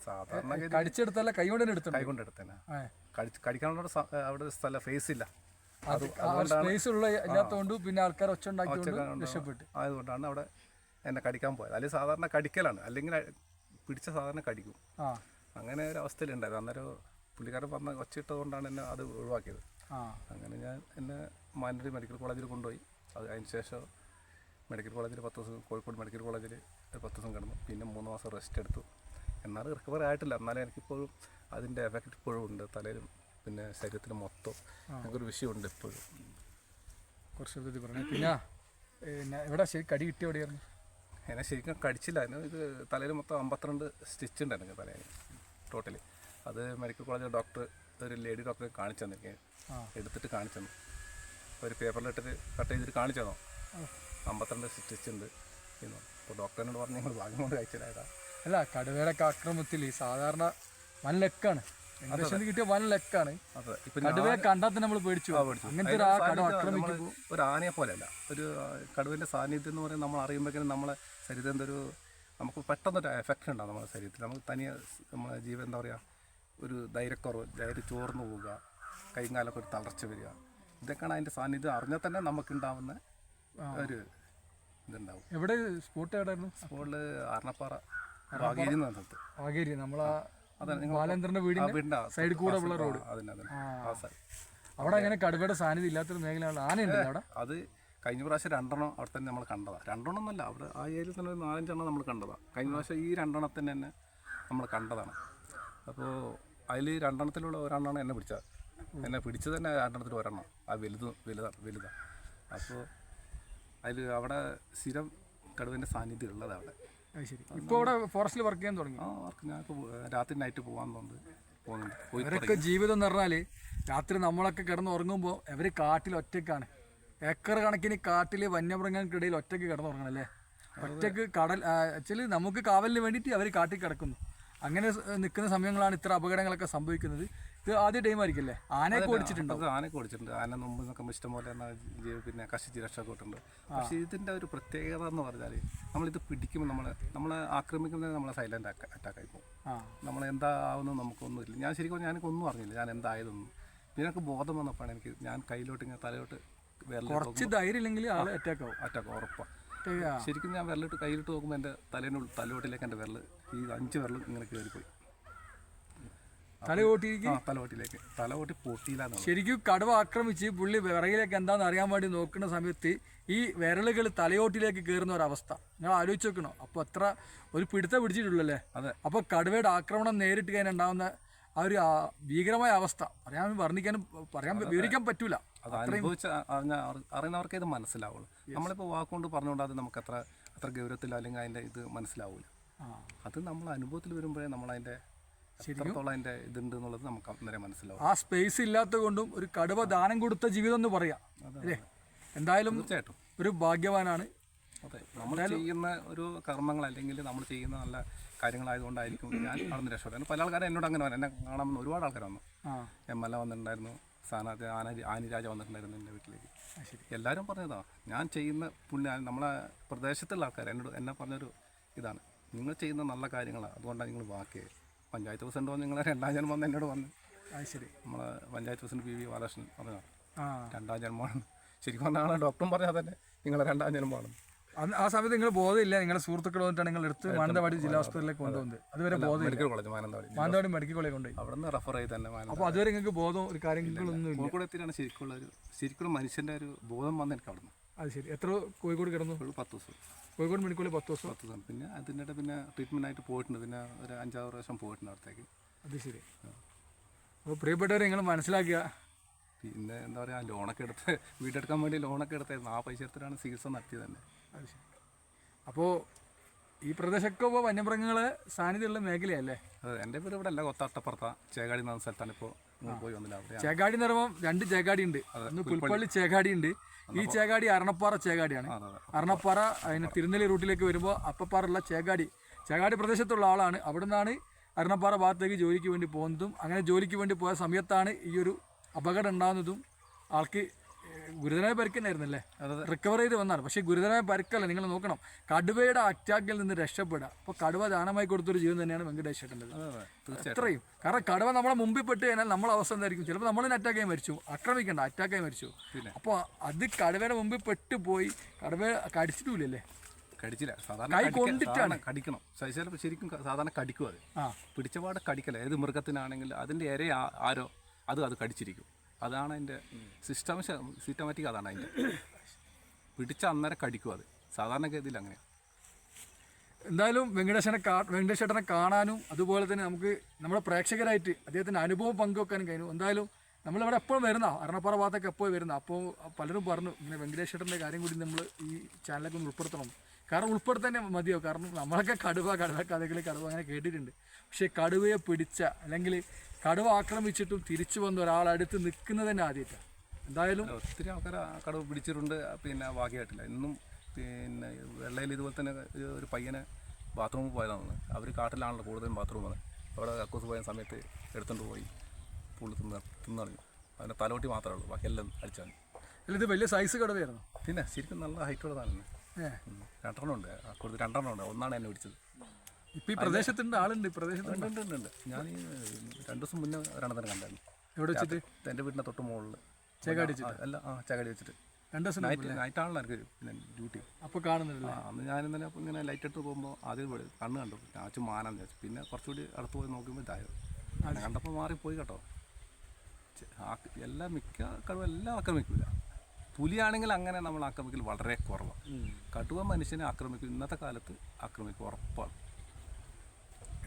സാധാരണ കടിച്ചെടുത്തല്ല കൈ കൊണ്ട് എടുത്തു. കൈ കൊണ്ട് എടുത്തേനെ കടിക്കാനുള്ള അവിടെ സ്ഥലം ഫേസ് ഇല്ല, ഇല്ലാത്തതുകൊണ്ട് പിന്നെ ആൾക്കാർ ഒച്ച ഉണ്ടാക്കിയോണ്ട് രക്ഷപ്പെട്ടു. അതുകൊണ്ടാണ് അവിടെ എന്നെ കടിക്കാൻ പോയത്. അല്ലെങ്കിൽ സാധാരണ കടിക്കലാണ്, അല്ലെങ്കിൽ പിടിച്ച സാധാരണ കടിക്കും. അങ്ങനെ ഒരു അവസ്ഥയിലുണ്ടായിരുന്നു. അന്നേരം പുള്ളിക്കാരൻ പറഞ്ഞ ഒച്ചയിട്ടതുകൊണ്ടാണ് എന്നെ അത് ഒഴിവാക്കിയത്. അങ്ങനെ ഞാൻ എന്നെ മാനന്തവാടി മെഡിക്കൽ കോളേജിൽ കൊണ്ടുപോയി. അതിന് ശേഷം മെഡിക്കൽ കോളേജിൽ 10 ദിവസം, കോഴിക്കോട് മെഡിക്കൽ കോളേജിൽ 10 ദിവസം കിടന്നു. പിന്നെ 3 മാസം റെസ്റ്റ് എടുത്തു. എന്നാലും റിക്കവറി ആയിട്ടില്ല. എന്നാലും എനിക്കിപ്പോഴും അതിൻ്റെ എഫക്റ്റ് ഇപ്പോഴും ഉണ്ട് തലയിലും പിന്നെ ശരീരത്തിലും മൊത്തം. എനിക്കൊരു വിഷയമുണ്ട് ഇപ്പോഴും. കുറച്ച് പറഞ്ഞു. പിന്നെ എവിടെ ശരി കടി കിട്ടിയ എവിടെയായിരുന്നു? എന്നെ ശരിക്കും കടിച്ചില്ല. അതിന് ഇത് തലയിൽ മൊത്തം 52 സ്റ്റിച്ച് ഉണ്ട് എനിക്ക് തലയിൽ ടോട്ടലി. അത് മെഡിക്കൽ കോളേജിൽ ഡോക്ടർ ഒരു ലേഡി ഡോക്ടറെ കാണിച്ചു തന്നിരിക്കുക, എടുത്തിട്ട് കാണിച്ചു തന്നു. ഒരു പേപ്പറിലിട്ടിട്ട് കട്ട് ചെയ്തിട്ട് കാണിച്ചു തന്നോ 52 സ്റ്റിച്ച് ഉണ്ട് എന്നോ. അപ്പോൾ ഡോക്ടറിനോട് പറഞ്ഞ് ഞങ്ങൾ ഭാഗ്യം കൊണ്ട് കഴിച്ചതായതാ. അല്ല കടുവയുടെ ആക്രമണത്തിൽ സാധാരണ വൻ ലെക്കാണ് കിട്ടിയ വൻ ലെക്കാണ്. കടുവയെ കണ്ടാൽ തന്നെ നമ്മൾ പേടിച്ചു. അങ്ങനത്തെ ഒരു ആനയെ പോലെയല്ല, ഒരു കടുവൻ്റെ സാന്നിധ്യം എന്ന് പറയുന്നത് നമ്മൾ അറിയുമ്പോഴേക്കും നമ്മളെ ശരീരത്തിൻ്റെ നമുക്ക് പെട്ടെന്നൊരു എഫക്റ്റ് ഉണ്ടാകും നമ്മുടെ ശരീരത്തിൽ. നമുക്ക് തനിയെ നമ്മളെ ജീവൻ എന്താ പറയുക ഒരു ധൈര്യക്കുറവ്, ധൈര്യം ചോർന്നു പോവുക, കൈകാലൊക്കെ ഒരു തളർച്ച വരിക, ഇതൊക്കെയാണ് അതിൻ്റെ സാന്നിധ്യം അറിഞ്ഞാൽ തന്നെ നമുക്കുണ്ടാവുന്ന ഒരു ഇതുണ്ടാവും. എവിടെ സ്പോട്ട് എവിടെയായിരുന്നു? സ്പോട്ടിൽ ആർണപ്പാറ വാഗേരി എന്ന സ്ഥലത്ത്. വാഗേരി നമ്മളാ ബാലേന്ദ്രന്റെ വീടിന്റെ സൈഡിൽ കൂടെ ഉള്ള റോഡ്. അവിടെ അങ്ങനെ കടുവയുടെ സാന്നിധ്യം ഇല്ലാത്തൊരു മേഖലയാണ്. ആനയുണ്ട് അവിടെ. അത് കഴിഞ്ഞ പ്രാവശ്യം 2 എണ്ണം അവിടെ തന്നെ നമ്മൾ കണ്ടതാണ്. 2 എണ്ണം എന്നല്ല, അവിടെ ആ ഏരിയയിൽ തന്നെ ഒരു 4-5 എണ്ണം നമ്മൾ കണ്ടതാണ്. കഴിഞ്ഞ പ്രാവശ്യം ഈ 2 എണ്ണത്തിന് തന്നെ നമ്മൾ കണ്ടതാണ്. അപ്പോൾ അതിൽ 2 എണ്ണത്തിലുള്ള ഒരെണ്ണമാണ് എന്നെ പിടിച്ചത്. എന്നെ പിടിച്ചത് തന്നെ 2 എണ്ണത്തിൽ ഒരെണ്ണം. ആ വലുതാണ്. അപ്പോൾ അതിൽ അവിടെ സ്ഥിരം കടുവൻ്റെ സാന്നിധ്യം ഉള്ളത് അവിടെ. ശരി. ഇപ്പോൾ അവിടെ ഫോറസ്റ്റിൽ വർക്ക് ചെയ്യാൻ തുടങ്ങി? വർക്ക് ഞങ്ങൾക്ക് രാത്രി നൈറ്റ് പോകുന്നുണ്ട്. ഇവരൊക്കെ ജീവിതം എന്ന് പറഞ്ഞാൽ രാത്രി നമ്മളൊക്കെ കിടന്ന് ഉറങ്ങുമ്പോൾ ഇവർ കാട്ടിൽ ഒറ്റയ്ക്കാണ്. ഏക്കർ കണക്കിന് കാട്ടിൽ വന്യമൃഗങ്ങൾക്കിടയിൽ ഒറ്റയ്ക്ക് കിടന്നുറങ്ങണം അല്ലേ. ഒറ്റയ്ക്ക് കടൽ ആക്ച്വലി നമുക്ക് കാവലിന് വേണ്ടിയിട്ട് അവർ കാട്ടിൽ കിടക്കുന്നു. അങ്ങനെ നിൽക്കുന്ന സമയങ്ങളാണ് ഇത്ര അപകടങ്ങളൊക്കെ സംഭവിക്കുന്നത്. ഇത് ആദ്യ ടൈം ആയിരിക്കില്ലേ? ആനയൊക്കെ ഓടിച്ചിട്ടുണ്ടോ? ആനയൊക്കെ ഓടിച്ചിട്ടുണ്ട്. ആന മുമ്പ് നിന്നൊക്കെ ഇഷ്ടംപോലെ പിന്നെ കശിച്ച് രക്ഷപ്പെട്ടിട്ടുണ്ട്. പക്ഷേ ഇതിൻ്റെ ഒരു പ്രത്യേകത എന്ന് പറഞ്ഞാൽ നമ്മളിത് പിടിക്കുമ്പോൾ നമ്മളെ ആക്രമിക്കുന്നത് നമ്മളെ സൈലൻ്റ് അറ്റാക്കായി പോകും. നമ്മളെന്താ ആവുന്നു നമുക്കൊന്നുമില്ല. ഞാൻ ശരിക്കും ഞാനൊന്നും അറിഞ്ഞില്ല ഞാൻ എന്തായതൊന്നും. പിന്നെ എനിക്ക് ബോധം വന്നപ്പോഴാണ് എനിക്ക് ഞാൻ കയ്യിലോട്ട് ഇങ്ങനെ തലയോട്ട് കുറച്ച് ധൈര്യം ഇല്ലെങ്കിൽ അറ്റാക്ക് ഉറപ്പാണ്. ശരിക്കും ഞാൻ വിരലിട്ട് കയ്യിലിട്ട് നോക്കുമ്പോൾ എൻ്റെ തലയോട്ടിലേക്ക് എൻ്റെ വിരൽ ഈ 5 വിരലും ഇങ്ങനെ കയറിപ്പോയി. തലയോട്ടി പൊട്ടിയില്ല. ശരിക്കും കടുവ ആക്രമിച്ച് പുള്ളി വിറകിലേക്ക് എന്താണെന്ന് അറിയാൻ വേണ്ടി നോക്കുന്ന സമയത്ത് ഈ വിരലുകൾ തലയോട്ടിലേക്ക് കയറുന്ന ഒരവസ്ഥ നിങ്ങൾ ആലോചിച്ച് നോക്കണം. അപ്പോൾ അത്ര ഒരു പിടുത്തം പിടിച്ചിട്ടുള്ളല്ലേ. അപ്പോൾ കടുവയുടെ ആക്രമണം നേരിട്ട് കഴിഞ്ഞാൽ ഉണ്ടാകുന്ന ആ ഒരു ഭീകരമായ അവസ്ഥ വിവരിക്കാൻ പറ്റൂല. അത് അറിയുന്നവർക്കേ ഇത് മനസ്സിലാവുള്ളൂ. നമ്മളിപ്പോൾ വാക്കുകൊണ്ട് പറഞ്ഞുകൊണ്ട് അത് നമുക്ക് അത്ര ഗൗരവത്തിൽ അല്ലെങ്കിൽ അതിൻ്റെ ഇത് മനസ്സിലാവില്ല. അത് നമ്മൾ അനുഭവത്തിൽ വരുമ്പോഴേ നമ്മളതിൻ്റെ എത്രത്തോളം അതിൻ്റെ ഇതുണ്ട് എന്നുള്ളത് നമുക്ക് അന്നേരം മനസ്സിലാവും. ആ സ്പേസ് ഇല്ലാത്തത് കൊണ്ടും ഒരു കടുവ ദാനം കൊടുത്ത ജീവിതം എന്ന് പറയാം അല്ലേ. എന്തായാലും തീർച്ചയായിട്ടും ഒരു ഭാഗ്യവാനാണ്. അതെ, നമ്മൾ ചെയ്യുന്ന ഒരു കർമ്മങ്ങൾ അല്ലെങ്കിൽ നമ്മൾ ചെയ്യുന്ന നല്ല കാര്യങ്ങളായതുകൊണ്ടായിരിക്കും ഞാൻ അവിടെ നിന്ന് രക്ഷപ്പെട്ടത്. പല ആൾക്കാരും എന്നോട് അങ്ങനെ എന്നെ കാണാമെന്ന് ഒരുപാട് ആൾക്കാർ വന്നു. MLA വന്നിട്ടുണ്ടായിരുന്നു, സ്ഥാനാർത്ഥി ആനിരാജ വന്നിട്ടുണ്ടായിരുന്നു എൻ്റെ വീട്ടിലേക്ക്. എല്ലാവരും പറഞ്ഞതാ ഞാൻ ചെയ്യുന്ന പുണ്യം. നമ്മളെ പ്രദേശത്തുള്ള ആൾക്കാർ എന്നെ പറഞ്ഞൊരു ഇതാണ്, നിങ്ങൾ ചെയ്യുന്ന നല്ല കാര്യങ്ങളാണ്, അതുകൊണ്ടാണ് നിങ്ങൾ ബാക്കി പഞ്ചായത്ത് പ്രസിഡന്റ് വന്ന് നിങ്ങളെ 2ാം ജന്മം വന്ന് എന്നോട് വന്ന്. ശരി, നമ്മളെ പഞ്ചായത്ത് പ്രസിഡന്റ് PV ബാലകൃഷ്ണൻ പറഞ്ഞതാണ് 2ാം ജന്മമാണ്. ശരിക്കും പറഞ്ഞാൽ ഡോക്ടറും പറഞ്ഞാൽ തന്നെ നിങ്ങളെ 2ാം ജന്മമാണ്. ആ സമയത്ത് നിങ്ങൾ ബോധമില്ല, നിങ്ങളുടെ സുഹൃത്തുക്കൾ വന്നിട്ടാണ് നിങ്ങൾ എടുത്ത് മാനന്തവാടി ജില്ലാ ഹോസ്പിറ്റലിലേക്ക് കൊണ്ടുവന്നത്. അതുവരെ ബോധം medical college Mananthavady medical college കൊണ്ടുപോയി. അവിടെ നിന്ന് റെഫർ ചെയ്ത് തന്നെ. അപ്പോൾ അതുവരെ നിങ്ങൾക്ക് ബോധം ഒരു കാര്യങ്ങളൊന്നും ഇല്ല. കോഴിക്കോട് എത്തിയാണ് ശരിക്കും മനുഷ്യൻ്റെ ഒരു ബോധം വന്ന് എനിക്ക് അവിടെ നിന്ന്. അത് ശരി, എത്ര കോഴിക്കോട് കിടന്നു? 10 ദിവസം കോഴിക്കോട് മെഡിക്കൽ കോളേജ് 10 ദിവസം. പിന്നെ അതിൻ്റെ പിന്നെ ട്രീറ്റ്മെൻ്റ് ആയിട്ട് പോയിട്ടുണ്ട്. പിന്നെ ഒരു 5-6 പ്രാവശ്യം പോയിട്ടുണ്ട് അവിടത്തേക്ക്. അത് ശരി. അപ്പോൾ പ്രിയപ്പെട്ടവരെ നിങ്ങൾ മനസ്സിലാക്കുക, പിന്നെ എന്താ പറയുക, ലോണൊക്കെ എടുത്ത് വീടെടുക്കാൻ വേണ്ടി ലോണൊക്കെ എടുത്തായിരുന്നു. ആ പൈസ എടുത്തിട്ടാണ് ചികിത്സ നടത്തിയത് തന്നെ. അത് ശരി. അപ്പോൾ ഈ പ്രദേശമൊക്കെ ഇപ്പോൾ വന്യമൃഗങ്ങളെ സാന്നിധ്യമുള്ള മേഖലയല്ലേ? അതെ, എൻ്റെ പേര് ഇവിടെ അല്ല, കൊത്തട്ടപ്പുറത്ത ചേകാടി എന്ന സ്ഥലത്താണ് ഇപ്പോൾ പോയി വന്നില്ല. ചേകാടി എന്ന് പറയുമ്പോൾ 2 ചേകാടി ഉണ്ട്. ഒന്ന് പുൽപ്പള്ളി ചേകാടി ഉണ്ട്. ഈ ചേകാടി അരണപ്പാറ ചേകാടിയാണ്. അരണപ്പാറ അതിന് തിരുനെല്ലി റൂട്ടിലേക്ക് വരുമ്പോൾ അപ്പപ്പാറുള്ള ചേകാടി പ്രദേശത്തുള്ള ആളാണ്. അവിടെ നിന്നാണ് അരണപ്പാറ ഭാഗത്തേക്ക് ജോലിക്ക് വേണ്ടി പോകുന്നതും അങ്ങനെ ജോലിക്ക് വേണ്ടി പോയ സമയത്താണ് ഈ ഒരു അപകടം ഉണ്ടാകുന്നതും. ആൾക്ക് ഗുരുതരമായ പരിക്കന്നായിരുന്നല്ലേ, റിക്കവർ ചെയ്ത് വന്നാണ്. പക്ഷേ ഗുരുതരമായ പരിക്കല്ല, നിങ്ങൾ നോക്കണം, കടുവയുടെ അറ്റാക്കിൽ നിന്ന് രക്ഷപ്പെടുക. അപ്പോൾ കടുവ ദാനമായി കൊടുത്തൊരു ജീവൻ തന്നെയാണ് വെങ്കടേഷ് ചേട്ടൻ്റെത്. അത്രയും, കാരണം കടുവ നമ്മളെ മുമ്പിൽ പെട്ട് കഴിഞ്ഞാൽ നമ്മളെ അവസ്ഥ എന്തായിരിക്കും? ചിലപ്പോൾ നമ്മളിന് അറ്റാക്കായി മരിച്ചു, ആക്രമിക്കണ്ട, അറ്റാക്കായി മരിച്ചു. അപ്പോൾ അത് കടുവയുടെ മുമ്പിൽ പെട്ടുപോയി. കടുവ കടിച്ചിട്ടില്ലല്ലേ? കടിച്ചില്ല, സാധാരണ കൈ കൊണ്ടിട്ടാണ് കടിക്കണം. ശരിക്കും സാധാരണ കടിക്കും. അത് പിടിച്ചപാട് കടിക്കല. ഏത് മൃഗത്തിനാണെങ്കിൽ അതിൻ്റെ ഇര ആരോ അത് കടിച്ചിരിക്കും. അതാണ് അതിൻ്റെ സിസ്റ്റമാറ്റിക്. അതാണ് അതിൻ്റെ പിടിച്ച അന്നേരം കടിക്കും. അത് സാധാരണഗതിയിൽ അങ്ങനെയാണ്. എന്തായാലും വെങ്കടേഷ് ചേട്ടനെ കാണാനും അതുപോലെ തന്നെ നമുക്ക് നമ്മുടെ പ്രേക്ഷകരായിട്ട് അദ്ദേഹത്തിൻ്റെ അനുഭവം പങ്കുവെക്കാനും കഴിഞ്ഞു. എന്തായാലും നമ്മളിവിടെ എപ്പോഴും വരുന്ന അരണപ്പാറ ഭാഗത്തൊക്കെ എപ്പോഴും വരുന്ന. അപ്പോൾ പലരും പറഞ്ഞു ഇങ്ങനെ വെങ്കടേഷ് ചേട്ടൻ്റെ കാര്യം കൂടി നമ്മൾ ഈ ചാനലൊക്കെ ഒന്ന് ഉൾപ്പെടുത്തണം. കാരണം ഉൾപ്പെടുത്താൻ മതിയോ? കാരണം നമ്മളൊക്കെ കടുവ കഥകൾ അങ്ങനെ കേട്ടിട്ടുണ്ട്. പക്ഷേ കടുവയെ പിടിച്ച അല്ലെങ്കിൽ കടുവ ആക്രമിച്ചിട്ടും തിരിച്ചു വന്ന ഒരാളടുത്ത് നിൽക്കുന്നത് തന്നെ ആദ്യമായിട്ടാണ്. എന്തായാലും ഒത്തിരി ആൾക്കാർ കടുവ പിടിച്ചിട്ടുണ്ട്, പിന്നെ ഭാഗ്യമായിട്ടില്ല. ഇന്നും പിന്നെ വെള്ളയിൽ ഇതുപോലെ തന്നെ ഒരു പയ്യനെ ബാത്റൂമിൽ പോയതാണ്. അവർ കാട്ടിലാണല്ലോ കൂടുതലും ബാത്റൂം വന്നത്. അവിടെ കക്കൂസ് പോയ സമയത്ത് എടുത്തുകൊണ്ട് പോയി പുള്ളി തിന്നറിഞ്ഞു. അതിൻ്റെ തലോട്ടി മാത്രമേ ഉള്ളൂ, ബാക്കിയെല്ലാം അടിച്ചാണ്. അല്ല, ഇത് വലിയ സൈസ് കടുവയായിരുന്നു. പിന്നെ ശരിക്കും നല്ല ഹൈറ്റുള്ളതാണ്. 2 ഉണ്ട്, കൊടുത്ത് 2 ഉണ്ട്. ഒന്നാണ് എന്നെ പിടിച്ചത്. ഇപ്പം ഈ പ്രദേശത്തുണ്ട്, ആളുണ്ട് ഈ പ്രദേശത്തുണ്ട്. ഞാൻ ഈ 2 ദിവസം മുന്നേ ഒരെണ്ണത്തിന് കണ്ടായിരുന്നു. എവിടെ വെച്ചിട്ട്? എൻ്റെ വീടിൻ്റെ തൊട്ട് മുകളിൽ ചേകാടി അല്ല, ചേകാടി വെച്ചിട്ട്. 2 ദിവസം നൈറ്റാണല്ലോ എനിക്ക് പിന്നെ ഡ്യൂട്ടി. അപ്പോൾ കാണുന്നില്ല. അന്ന് ഞാൻ ഇന്നലെ അപ്പോൾ ഇങ്ങനെ ലൈറ്റ് എടുത്ത് പോകുമ്പോൾ ആദ്യം കണ്ണ് കണ്ടു. ആച്ചു മാനാന്ന് വെച്ചു. പിന്നെ കുറച്ചുകൂടി അടുത്ത് പോയി നോക്കുമ്പോൾ ഇതായത് കണ്ടപ്പോൾ മാറിപ്പോയി കേട്ടോ. മിക്ക കടുവ എല്ലാം ആക്രമിക്കില്ല. പുലിയാണെങ്കിൽ അങ്ങനെ നമ്മൾ ആക്രമിക്കൽ വളരെ കുറവാണ്. കടുവ മനുഷ്യനെ ആക്രമിക്കും, ഇന്നത്തെ കാലത്ത് ആക്രമിക്കും, ഉറപ്പാണ്.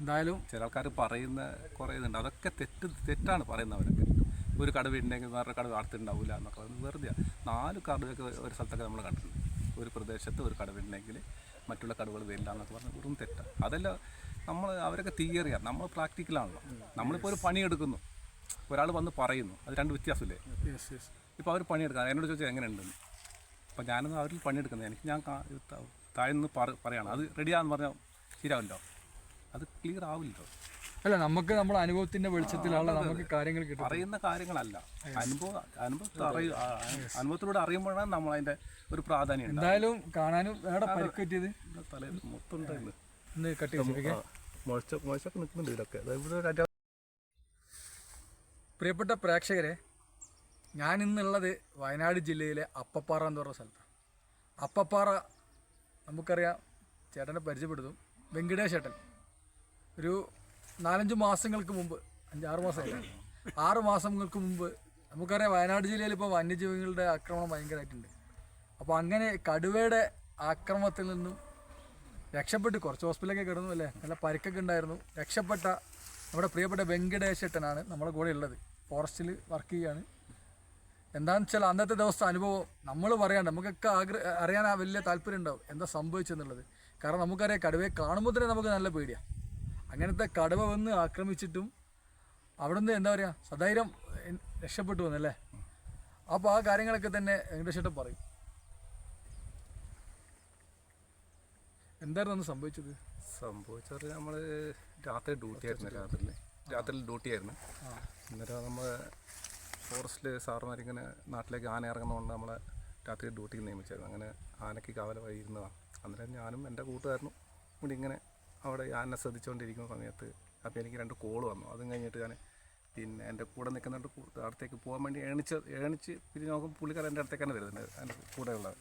എന്തായാലും ചില ആൾക്കാർ പറയുന്ന കുറേ ഇതുണ്ട്, അതൊക്കെ തെറ്റാണ് പറയുന്നവരൊക്കെ. ഒരു കടുവ ഉണ്ടെങ്കിൽ വേറൊരു കടുവ അടുത്തുണ്ടാവില്ല എന്നൊക്കെ പറയുന്നത് വെറുതെ. 4 കടുവയൊക്കെ ഒരു സ്ഥലത്തൊക്കെ നമ്മൾ കണ്ടിട്ടുണ്ട്. ഒരു പ്രദേശത്ത് ഒരു കടുവ ഉണ്ടെങ്കിൽ മറ്റുള്ള കടുവകൾ വരില്ല എന്നൊക്കെ പറഞ്ഞാൽ വെറും തെറ്റാണ്. അതെല്ലാം അവരൊക്കെ തിയറിയാണ്, നമ്മൾ പ്രാക്ടിക്കലാണല്ലോ. നമ്മളിപ്പോൾ ഒരു പണിയെടുക്കുന്നു, ഒരാൾ വന്ന് പറയുന്നു, അത് 2 വ്യത്യാസമില്ലേ? ഇപ്പോൾ അവർ പണിയെടുക്കാം, എന്നോട് ചോദിച്ചാൽ എങ്ങനെയുണ്ടെന്ന്. അപ്പോൾ ഞാനൊന്നും അവരിൽ പണിയെടുക്കുന്നത് ഞാൻ താഴെ നിന്ന് പറയണം. അത് റെഡിയാന്ന് പറഞ്ഞാൽ ശരിയാവില്ലോ, അത് ക്ലിയർ ആവില്ലല്ലോ. അല്ല, നമുക്ക് നമ്മുടെ അനുഭവത്തിന്റെ വെളിച്ചത്തിലുള്ള നമുക്ക് കാര്യങ്ങൾ കിട്ടും. പറയുന്ന കാര്യങ്ങളല്ല, അനുഭവത്തിലൂടെ അറിയുമ്പോഴാണ് നമ്മൾ അതിന്റെ ഒരു പ്രാധാന്യം. എന്തായാലും കാണാനും വേറെ പരിക്കേറ്റത് തലയിൽ മൊത്തം മുഴച്ചൊക്കെ നിൽക്കുന്നുണ്ട് ഇതിലൊക്കെ. പ്രിയപ്പെട്ട പ്രേക്ഷകരെ, ഞാൻ ഇന്നുള്ളത് വയനാട് ജില്ലയിലെ അപ്പപ്പാറ എന്ന് പറഞ്ഞ സ്ഥലത്താണ്. അപ്പപ്പാറ നമുക്കറിയാം, ചേട്ടനെ പരിചയപ്പെടുത്തും. വെങ്കടേഷ് ചേട്ടൻ ഒരു 4-5 മാസങ്ങൾക്ക് മുമ്പ്, 5-6 മാസമല്ല, 6 മാസങ്ങൾക്ക് മുമ്പ് നമുക്കറിയാം വയനാട് ജില്ലയിൽ ഇപ്പോൾ വന്യജീവികളുടെ ആക്രമണം ഭയങ്കരമായിട്ടുണ്ട്. അപ്പോൾ അങ്ങനെ കടുവയുടെ ആക്രമണത്തിൽ നിന്നും രക്ഷപ്പെട്ട് കുറച്ച് ഹോസ്പിറ്റലൊക്കെ കിടന്നു, അല്ലേ, നല്ല പരിക്കൊക്കെ ഉണ്ടായിരുന്നു. രക്ഷപ്പെട്ട നമ്മുടെ പ്രിയപ്പെട്ട വെങ്കടേഷ് ചേട്ടനാണ് നമ്മുടെ കൂടെ ഉള്ളത്. ഫോറസ്റ്റിൽ വർക്ക് ചെയ്യുകയാണ്. എന്താണെന്ന് വെച്ചാൽ അന്നത്തെ ദിവസത്തെ അനുഭവം നമ്മൾ പറയാണ്ട് നമുക്കൊക്കെ അറിയാൻ വലിയ താല്പര്യം ഉണ്ടാവും എന്താ സംഭവിച്ചെന്നുള്ളത്. കാരണം നമുക്കറിയാം കടുവയെ കാണുമ്പോൾ തന്നെ നമുക്ക് നല്ല പേടിയാണ്. അങ്ങനത്തെ കടുവ വന്ന് ആക്രമിച്ചിട്ടും അവിടെ നിന്ന് എന്താ പറയുക സധൈര്യം രക്ഷപ്പെട്ടു വന്നല്ലേ. അപ്പോൾ ആ കാര്യങ്ങളൊക്കെ തന്നെ വെങ്കടേഷ് ചേട്ടൻ പറയും. എന്തായിരുന്നു അന്ന് സംഭവിച്ചത്? സംഭവിച്ചത് നമ്മൾ രാത്രി ഡ്യൂട്ടി ആയിരുന്നു, രാത്രിയിൽ ഡ്യൂട്ടി ആയിരുന്നു. അന്നേരം നമ്മൾ ഫോറസ്റ്റിൽ സാറുമാരിങ്ങനെ നാട്ടിലേക്ക് ആന ഇറങ്ങുന്നതുകൊണ്ട് നമ്മളെ രാത്രി ഡ്യൂട്ടിക്ക് നിയമിച്ചായിരുന്നു. അങ്ങനെ ആനയ്ക്ക് കാവല വഴി ഇരുന്നതാണ്. അന്നേരം ഞാനും എൻ്റെ കൂട്ടുകാരനും കൂടി ഇങ്ങനെ അവിടെ ആനനെ ശ്രദ്ധിച്ചുകൊണ്ടിരിക്കുന്ന സമയത്ത് അപ്പോൾ എനിക്ക് 2 കോള് വന്നു. അതും കഴിഞ്ഞിട്ട് ഞാൻ പിന്നെ എൻ്റെ കൂടെ നിൽക്കുന്നുണ്ട് അടുത്തേക്ക് പോകാൻ വേണ്ടി ഏണിച്ച് പിന്നെ നോക്കും പുള്ളിക്കാരൻ എൻ്റെ അടുത്തേക്കാണ് വരുന്നത്, എൻ്റെ കൂടെ ഉള്ളത്.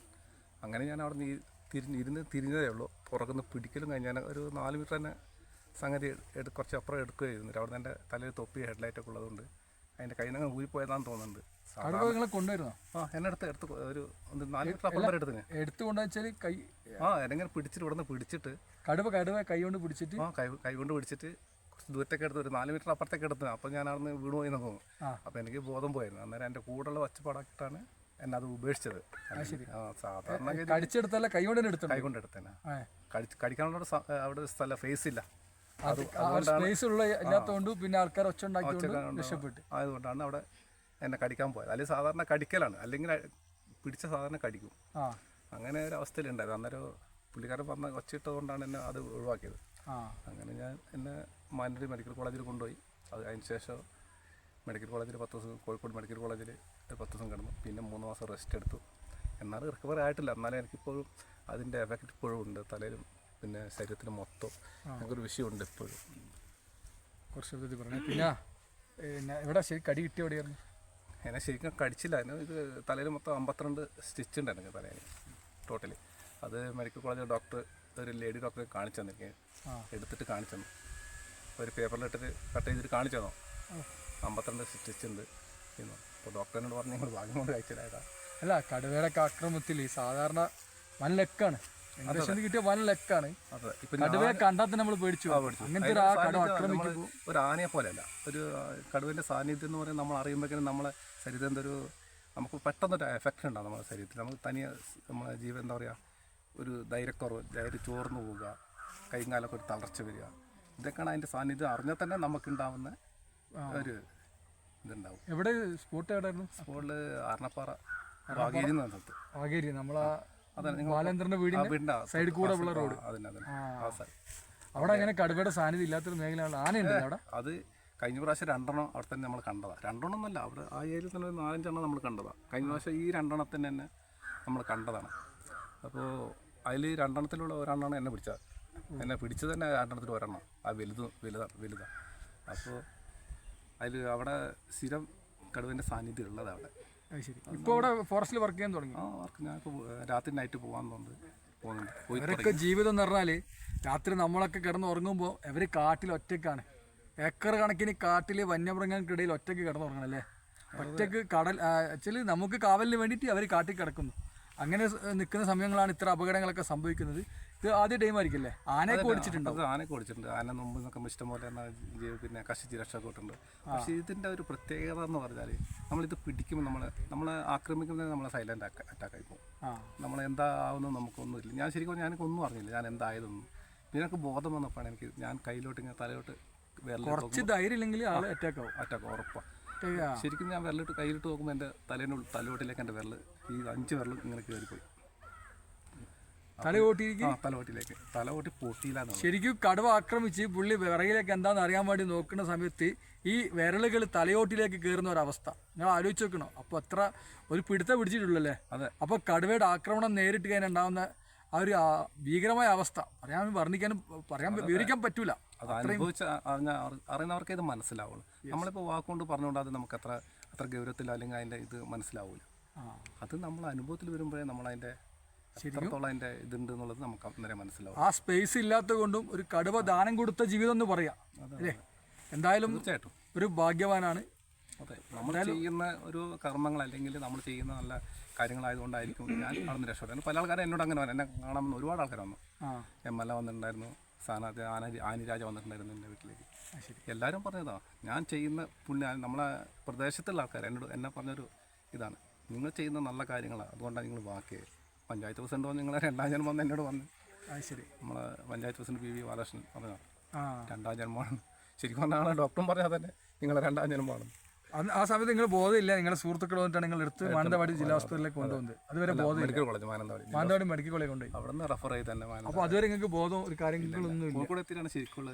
അങ്ങനെ ഞാൻ അവിടെ നിന്ന് തിരിഞ്ഞതേ ഉള്ളൂ. പുറകുന്ന് പിടിക്കലും കഴിഞ്ഞ് ഞാൻ ഒരു 4 മീറ്റർ തന്നെ സംഗതി കുറച്ച് അപ്പുറം എടുക്കുകയായിരുന്നു. അവിടെ നിന്ന് എൻ്റെ തലയിൽ തൊപ്പി ഹെഡ്ലൈറ്റൊക്കെ ഉള്ളതുകൊണ്ട് അതിൻ്റെ കയ്യിൽ നിന്ന് ഊരിപ്പോയതാണെന്ന് തോന്നുന്നുണ്ട്. കൊണ്ടുവരുന്നോ? എന്നെ എടുത്ത് ഒരു 4 മീറ്റർ അപ്പുറം വരെ എടുത്ത് കൊണ്ടുവച്ചാൽ കൈ എന്നെങ്ങനെ പിടിച്ചിട്ട് ഇവിടെ നിന്ന് പിടിച്ചിട്ട് കടുവ കൈ കൊണ്ട് പിടിച്ചിട്ട് കൈ കൊണ്ട് പിടിച്ചിട്ട് കുറച്ച് ദൂരത്തേക്ക് എടുത്ത് ഒരു 4 മീറ്റർ അപ്പുറത്തേക്ക് എടുത്ത്. അപ്പോൾ ഞാൻ അവിടെ നിന്ന് വീണ് പോയി എന്ന് തോന്നുന്നു. അപ്പോൾ എനിക്ക് ബോധം പോയിരുന്നു. അന്നേരം എൻ്റെ കൂടെയുള്ള ഒച്ചപ്പാടാക്കിയിട്ടാണ് എന്നെ അത് ഉപേക്ഷിച്ചത്. സാധാരണ കടിച്ചെടുത്തല്ല കൈ കൊണ്ട് എടുത്തേനെ. കടിക്കാനുള്ള അവിടെ സ്ഥലം ഫേസ് ഇല്ല, ഇല്ലാത്തതുകൊണ്ട് പിന്നെ ആൾക്കാർ ഒച്ച രക്ഷപ്പെട്ടു. അതുകൊണ്ടാണ് അവിടെ എന്നെ കടിക്കാൻ പോയത്. അല്ലെങ്കിൽ സാധാരണ കടിക്കലാണ്, അല്ലെങ്കിൽ പിടിച്ച സാധാരണ കടിക്കും. അങ്ങനെ ഒരു അവസ്ഥയിലുണ്ടായിരുന്നു. അന്നേരം പുള്ളിക്കാരൻ പറഞ്ഞ ഒച്ചയിട്ടതുകൊണ്ടാണ് എന്നെ അത് ഒഴിവാക്കിയത്. അങ്ങനെ ഞാൻ എന്നെ മാനന്തവാടി മെഡിക്കൽ കോളേജിൽ കൊണ്ടുപോയി. അതിന് ശേഷം മെഡിക്കൽ കോളേജിൽ 10 ദിവസം, കോഴിക്കോട് മെഡിക്കൽ കോളേജിൽ 10 ദിവസം കിടന്നു. പിന്നെ 3 മാസം റെസ്റ്റ് എടുത്തു. എന്നാലും റിക്കവറി ആയിട്ടില്ല. എന്നാലും എനിക്കിപ്പോഴും അതിൻ്റെ എഫക്റ്റ് ഇപ്പോഴും ഉണ്ട് തലയിലും പിന്നെ ശരീരത്തിലും മൊത്തം. എനിക്കൊരു വിഷയമുണ്ട് ഇപ്പോഴും. കുറച്ച് പറഞ്ഞു. പിന്നെ എവിടെ ശരി കടി കിട്ടിയ എവിടെയായിരുന്നു? എന്നെ ശരിക്കും കടിച്ചില്ല. ഇത് തലയിൽ മൊത്തം 52 സ്റ്റിച്ച് ഉണ്ടായിരുന്നു തലയിൽ ടോട്ടലി. അത് മെഡിക്കൽ കോളേജിൽ ഡോക്ടർ, ഒരു ലേഡി ഡോക്ടറെ കാണിച്ചു തന്നിരിക്കെ, എടുത്തിട്ട് കാണിച്ചു തന്നു. ഒരു പേപ്പറിലിട്ടിട്ട് കട്ട് ചെയ്തിട്ട് കാണിച്ചു തന്നോ 52 സ്റ്റിച്ച് ഉണ്ട് എന്ന്. അപ്പോൾ ഡോക്ടറിനോട് പറഞ്ഞ് നിങ്ങൾ ഭാഗ്യം കൊണ്ട് കഴിച്ചില്ലായതാ. അല്ല, കടുവയുടെ ആക്രമണത്തിൽ സാധാരണ വൻ ലെക്കാണ് കിട്ടിയ വൻ ലെക്കാണ്. കടുവയെ കണ്ടാൽ നമ്മൾ പേടിച്ചു. അങ്ങനത്തെ ഒരു ആനയെ പോലെയല്ല, ഒരു കടുവൻ്റെ സാന്നിധ്യം എന്ന് പറയുന്നത് നമ്മൾ അറിയുമ്പോഴേക്കും നമ്മളെ ശരീരത്തിൽ എന്തൊരു നമുക്ക് പെട്ടെന്നൊരു എഫക്റ്റ് ഉണ്ടാകും നമ്മുടെ ശരീരത്തിൽ. നമുക്ക് തനിയെ നമ്മളെ ജീവൻ എന്താ പറയുക, ഒരു ധൈര്യക്കുറവ്, ധൈര്യം ചോർന്നു പോവുക, കൈകാലൊക്കെ ഒരു തളർച്ച വരിക, ഇതൊക്കെയാണ് അതിൻ്റെ സാന്നിധ്യം അറിഞ്ഞാൽ തന്നെ നമുക്കുണ്ടാവുന്ന ഒരു ഇതുണ്ടാവും. എവിടെ സ്പോട്ട് എവിടെയായിരുന്നു? സ്പോട്ടിൽ ആർണപ്പാറ വാഗേരി എന്ന സ്ഥലത്ത്. വാഗേരി നമ്മളെ ബാലേന്ദ്രന്റെ വീടിന്റെ സൈഡിൽ കൂടെ ഉള്ള റോഡ്. അവിടെ അങ്ങനെ കടുവയുടെ സാന്നിധ്യം ഇല്ലാത്തൊരു മേഖലയാണ്. ആനയുണ്ട് അവിടെ. അത് കഴിഞ്ഞ പ്രാവശ്യം 2 അവിടെ തന്നെ നമ്മൾ കണ്ടതാണ്. 2 എന്നല്ല, അവിടെ ആ ഏരിയയിൽ തന്നെ 4-5 നമ്മൾ കണ്ടതാണ്. കഴിഞ്ഞ പ്രാവശ്യം ഈ 2 തന്നെ നമ്മൾ കണ്ടതാണ്. അപ്പോൾ അതിൽ 2 ഒരെണ്ണമാണ് എന്നെ പിടിച്ചത്. എന്നെ പിടിച്ചത് തന്നെ 2 ഒരെണ്ണം. ആ വലുതാണ്. അപ്പോൾ അതിൽ അവിടെ സ്ഥിരം കടുവൻ്റെ സാന്നിധ്യം ഉള്ളത് അവിടെ. ശരി. ഇപ്പോൾ അവിടെ ഫോറസ്റ്റിൽ വർക്ക് ചെയ്യാൻ തുടങ്ങി? വർക്ക് ഞാനിപ്പോൾ രാത്രി നൈറ്റ് പോകുന്നുണ്ട്. ഇവരൊക്കെ ജീവിതം എന്ന് പറഞ്ഞാൽ രാത്രി നമ്മളൊക്കെ കിടന്ന് ഉറങ്ങുമ്പോൾ ഇവർ കാട്ടിൽ ഒറ്റയ്ക്കാണ്. ഏക്കർ കണക്കിന് കാട്ടിൽ വന്യമൃഗങ്ങൾക്കിടയിൽ ഒറ്റയ്ക്ക് കിടന്നുറങ്ങണം അല്ലേ? ഒറ്റയ്ക്ക് ആക്ച്വലി നമുക്ക് കാവലിന് വേണ്ടിയിട്ട് അവർ കാട്ടിൽ കിടക്കുന്നു. അങ്ങനെ നിൽക്കുന്ന സമയങ്ങളാണ് ഇത്ര അപകടങ്ങളൊക്കെ സംഭവിക്കുന്നത്. ഇത് ആദ്യ ടൈം ആയിരിക്കില്ലേ? ആനയൊക്കെ ഓടിച്ചിട്ടുണ്ട്? ആനയൊക്കെ ഓടിച്ചിട്ടുണ്ട്. ആന മുമ്പ് നിന്നൊക്കെ ഇഷ്ടംപോലെ പിന്നെ കഷിച്ച് രക്ഷപ്പെട്ടിട്ടുണ്ട്. പക്ഷേ ഇതിൻ്റെ ഒരു പ്രത്യേകത എന്ന് പറഞ്ഞാൽ നമ്മളിത് പിടിക്കുമ്പോൾ നമ്മളെ ആക്രമിക്കുന്നത് നമ്മളെ സൈലൻ്റ് അറ്റാക്കായി പോകും. നമ്മളെന്താ ആവുന്നത് നമുക്കൊന്നുമില്ല. ഞാൻ ശരിക്കും ഞാനൊന്നും അറിഞ്ഞില്ല ഞാൻ എന്തായതൊന്നും. ഇതിനൊക്കെ ബോധം വന്നപ്പോഴാണ് എനിക്ക് ഞാൻ കയ്യിലോട്ട് ഇങ്ങനെ തലയോട്ട് കുറച്ച് ധൈര്യം ഇല്ലെങ്കിൽ ആൾ അറ്റാക്ക് ഉറപ്പാണ്. ശരിക്കും ഞാൻ വിരലിട്ട് കയ്യിലിട്ട് നോക്കുമ്പോൾ എൻ്റെ തലയോട്ടിലേക്ക് എൻ്റെ വിരൽ ഈ 5 വിരലും ഇങ്ങനെ കയറിപ്പോയി. തലയോട്ടിലേക്ക് തലയോട്ടി പൊട്ടിയില്ല. ശരിക്കും കടുവ ആക്രമിച്ച് പുള്ളി വിറകിലേക്ക് എന്താണെന്ന് അറിയാൻ വേണ്ടി നോക്കുന്ന സമയത്ത് ഈ വിരലുകൾ തലയോട്ടിലേക്ക് കയറുന്ന ഒരവസ്ഥ നിങ്ങൾ ആലോചിച്ച് നോക്കണോ? അപ്പോൾ എത്ര ഒരു പിടുത്തം പിടിച്ചിട്ടുള്ളല്ലേ? അതെ. അപ്പോൾ കടുവയുടെ ആക്രമണം നേരിട്ട് കഴിഞ്ഞാൽ ഉണ്ടാകുന്ന ആ ഒരു ഭീകരമായ അവസ്ഥ വിവരിക്കാൻ പറ്റൂല. അത് അനുഭവിച്ച് അറിയുന്നവർക്കേ ഇത് മനസ്സിലാവുള്ളൂ. നമ്മളിപ്പോൾ വാക്കുകൊണ്ട് പറഞ്ഞുകൊണ്ട് അത് നമുക്ക് അത്ര ഗൗരവത്തിൽ അല്ലെങ്കിൽ അതിൻ്റെ ഇത് മനസ്സിലാവില്ല. അത് നമ്മൾ അനുഭവത്തിൽ വരുമ്പോഴേ നമ്മളതിൻ്റെ എത്രത്തോളം അതിൻ്റെ ഇതുണ്ട് എന്നുള്ളത് നമുക്ക് അന്നേരം മനസ്സിലാവും. ആ സ്പേസ് ഇല്ലാത്തത് കൊണ്ടും ഒരു കടുവ ദാനം കൊടുത്ത ജീവിതം എന്ന് പറയാം അല്ലേ? എന്തായാലും തീർച്ചയായിട്ടും ഒരു ഭാഗ്യവാനാണ്. അതെ, നമ്മൾ ചെയ്യുന്ന ഒരു കർമ്മങ്ങൾ അല്ലെങ്കിൽ നമ്മൾ ചെയ്യുന്ന നല്ല കാര്യങ്ങളായതുകൊണ്ടായിരിക്കും ഞാൻ അവിടെ രക്ഷപ്പെട്ടു. പല ആൾക്കാരും എന്നോട് അങ്ങനെ എന്നെ കാണാമെന്ന് ഒരുപാട് ആൾക്കാർ വന്നു. MLA വന്നിട്ടുണ്ടായിരുന്നു, സ്ഥാനാർത്ഥി ആനിരാജ വന്നിട്ടുണ്ടായിരുന്നു എൻ്റെ വീട്ടിലേക്ക്. എല്ലാവരും പറഞ്ഞതാ ഞാൻ ചെയ്യുന്ന പുണ്യ നമ്മളെ പ്രദേശത്തുള്ള ആൾക്കാർ എന്നെ പറഞ്ഞൊരു ഇതാണ്, നിങ്ങൾ ചെയ്യുന്ന നല്ല കാര്യങ്ങളാണ്, അതുകൊണ്ടാണ് നിങ്ങൾ ബാക്കി പഞ്ചായത്ത് പ്രസിഡന്റ് വന്ന് നിങ്ങളെ 2ാം ജന്മം വന്ന് എന്നോട് വന്ന്. ശരി, നമ്മളെ പഞ്ചായത്ത് പ്രസിഡന്റ് PV ബാലകൃഷ്ണൻ പറഞ്ഞതാണ് 2ാം ജന്മമാണ്. ശരിക്കും പറഞ്ഞാൽ ഡോക്ടറും പറഞ്ഞാൽ തന്നെ നിങ്ങളെ 2ാം ജന്മമാണ്. അന്ന് ആ സമയത്ത് നിങ്ങൾ ബോധമില്ല, നിങ്ങളുടെ സുഹൃത്തുക്കൾ വന്നിട്ടാണ് നിങ്ങൾ എടുത്ത് മാനന്തവാടി ജില്ലാ ഹോസ്പിറ്റലിലേക്ക് കൊണ്ടുവന്നത്. അതുവരെ ബോധമില്ല. Medical college Mananthavady medical college കൊണ്ടുപോയി. അവിടെ നിന്ന് റെഫർ ചെയ്ത് തന്നെ അപ്പോൾ അതുവരെ നിങ്ങൾക്ക് ബോധം ഒരു കാര്യങ്ങളൊന്നും ഇല്ല. കോഴിക്കോട് എത്തിയിട്ടാണ്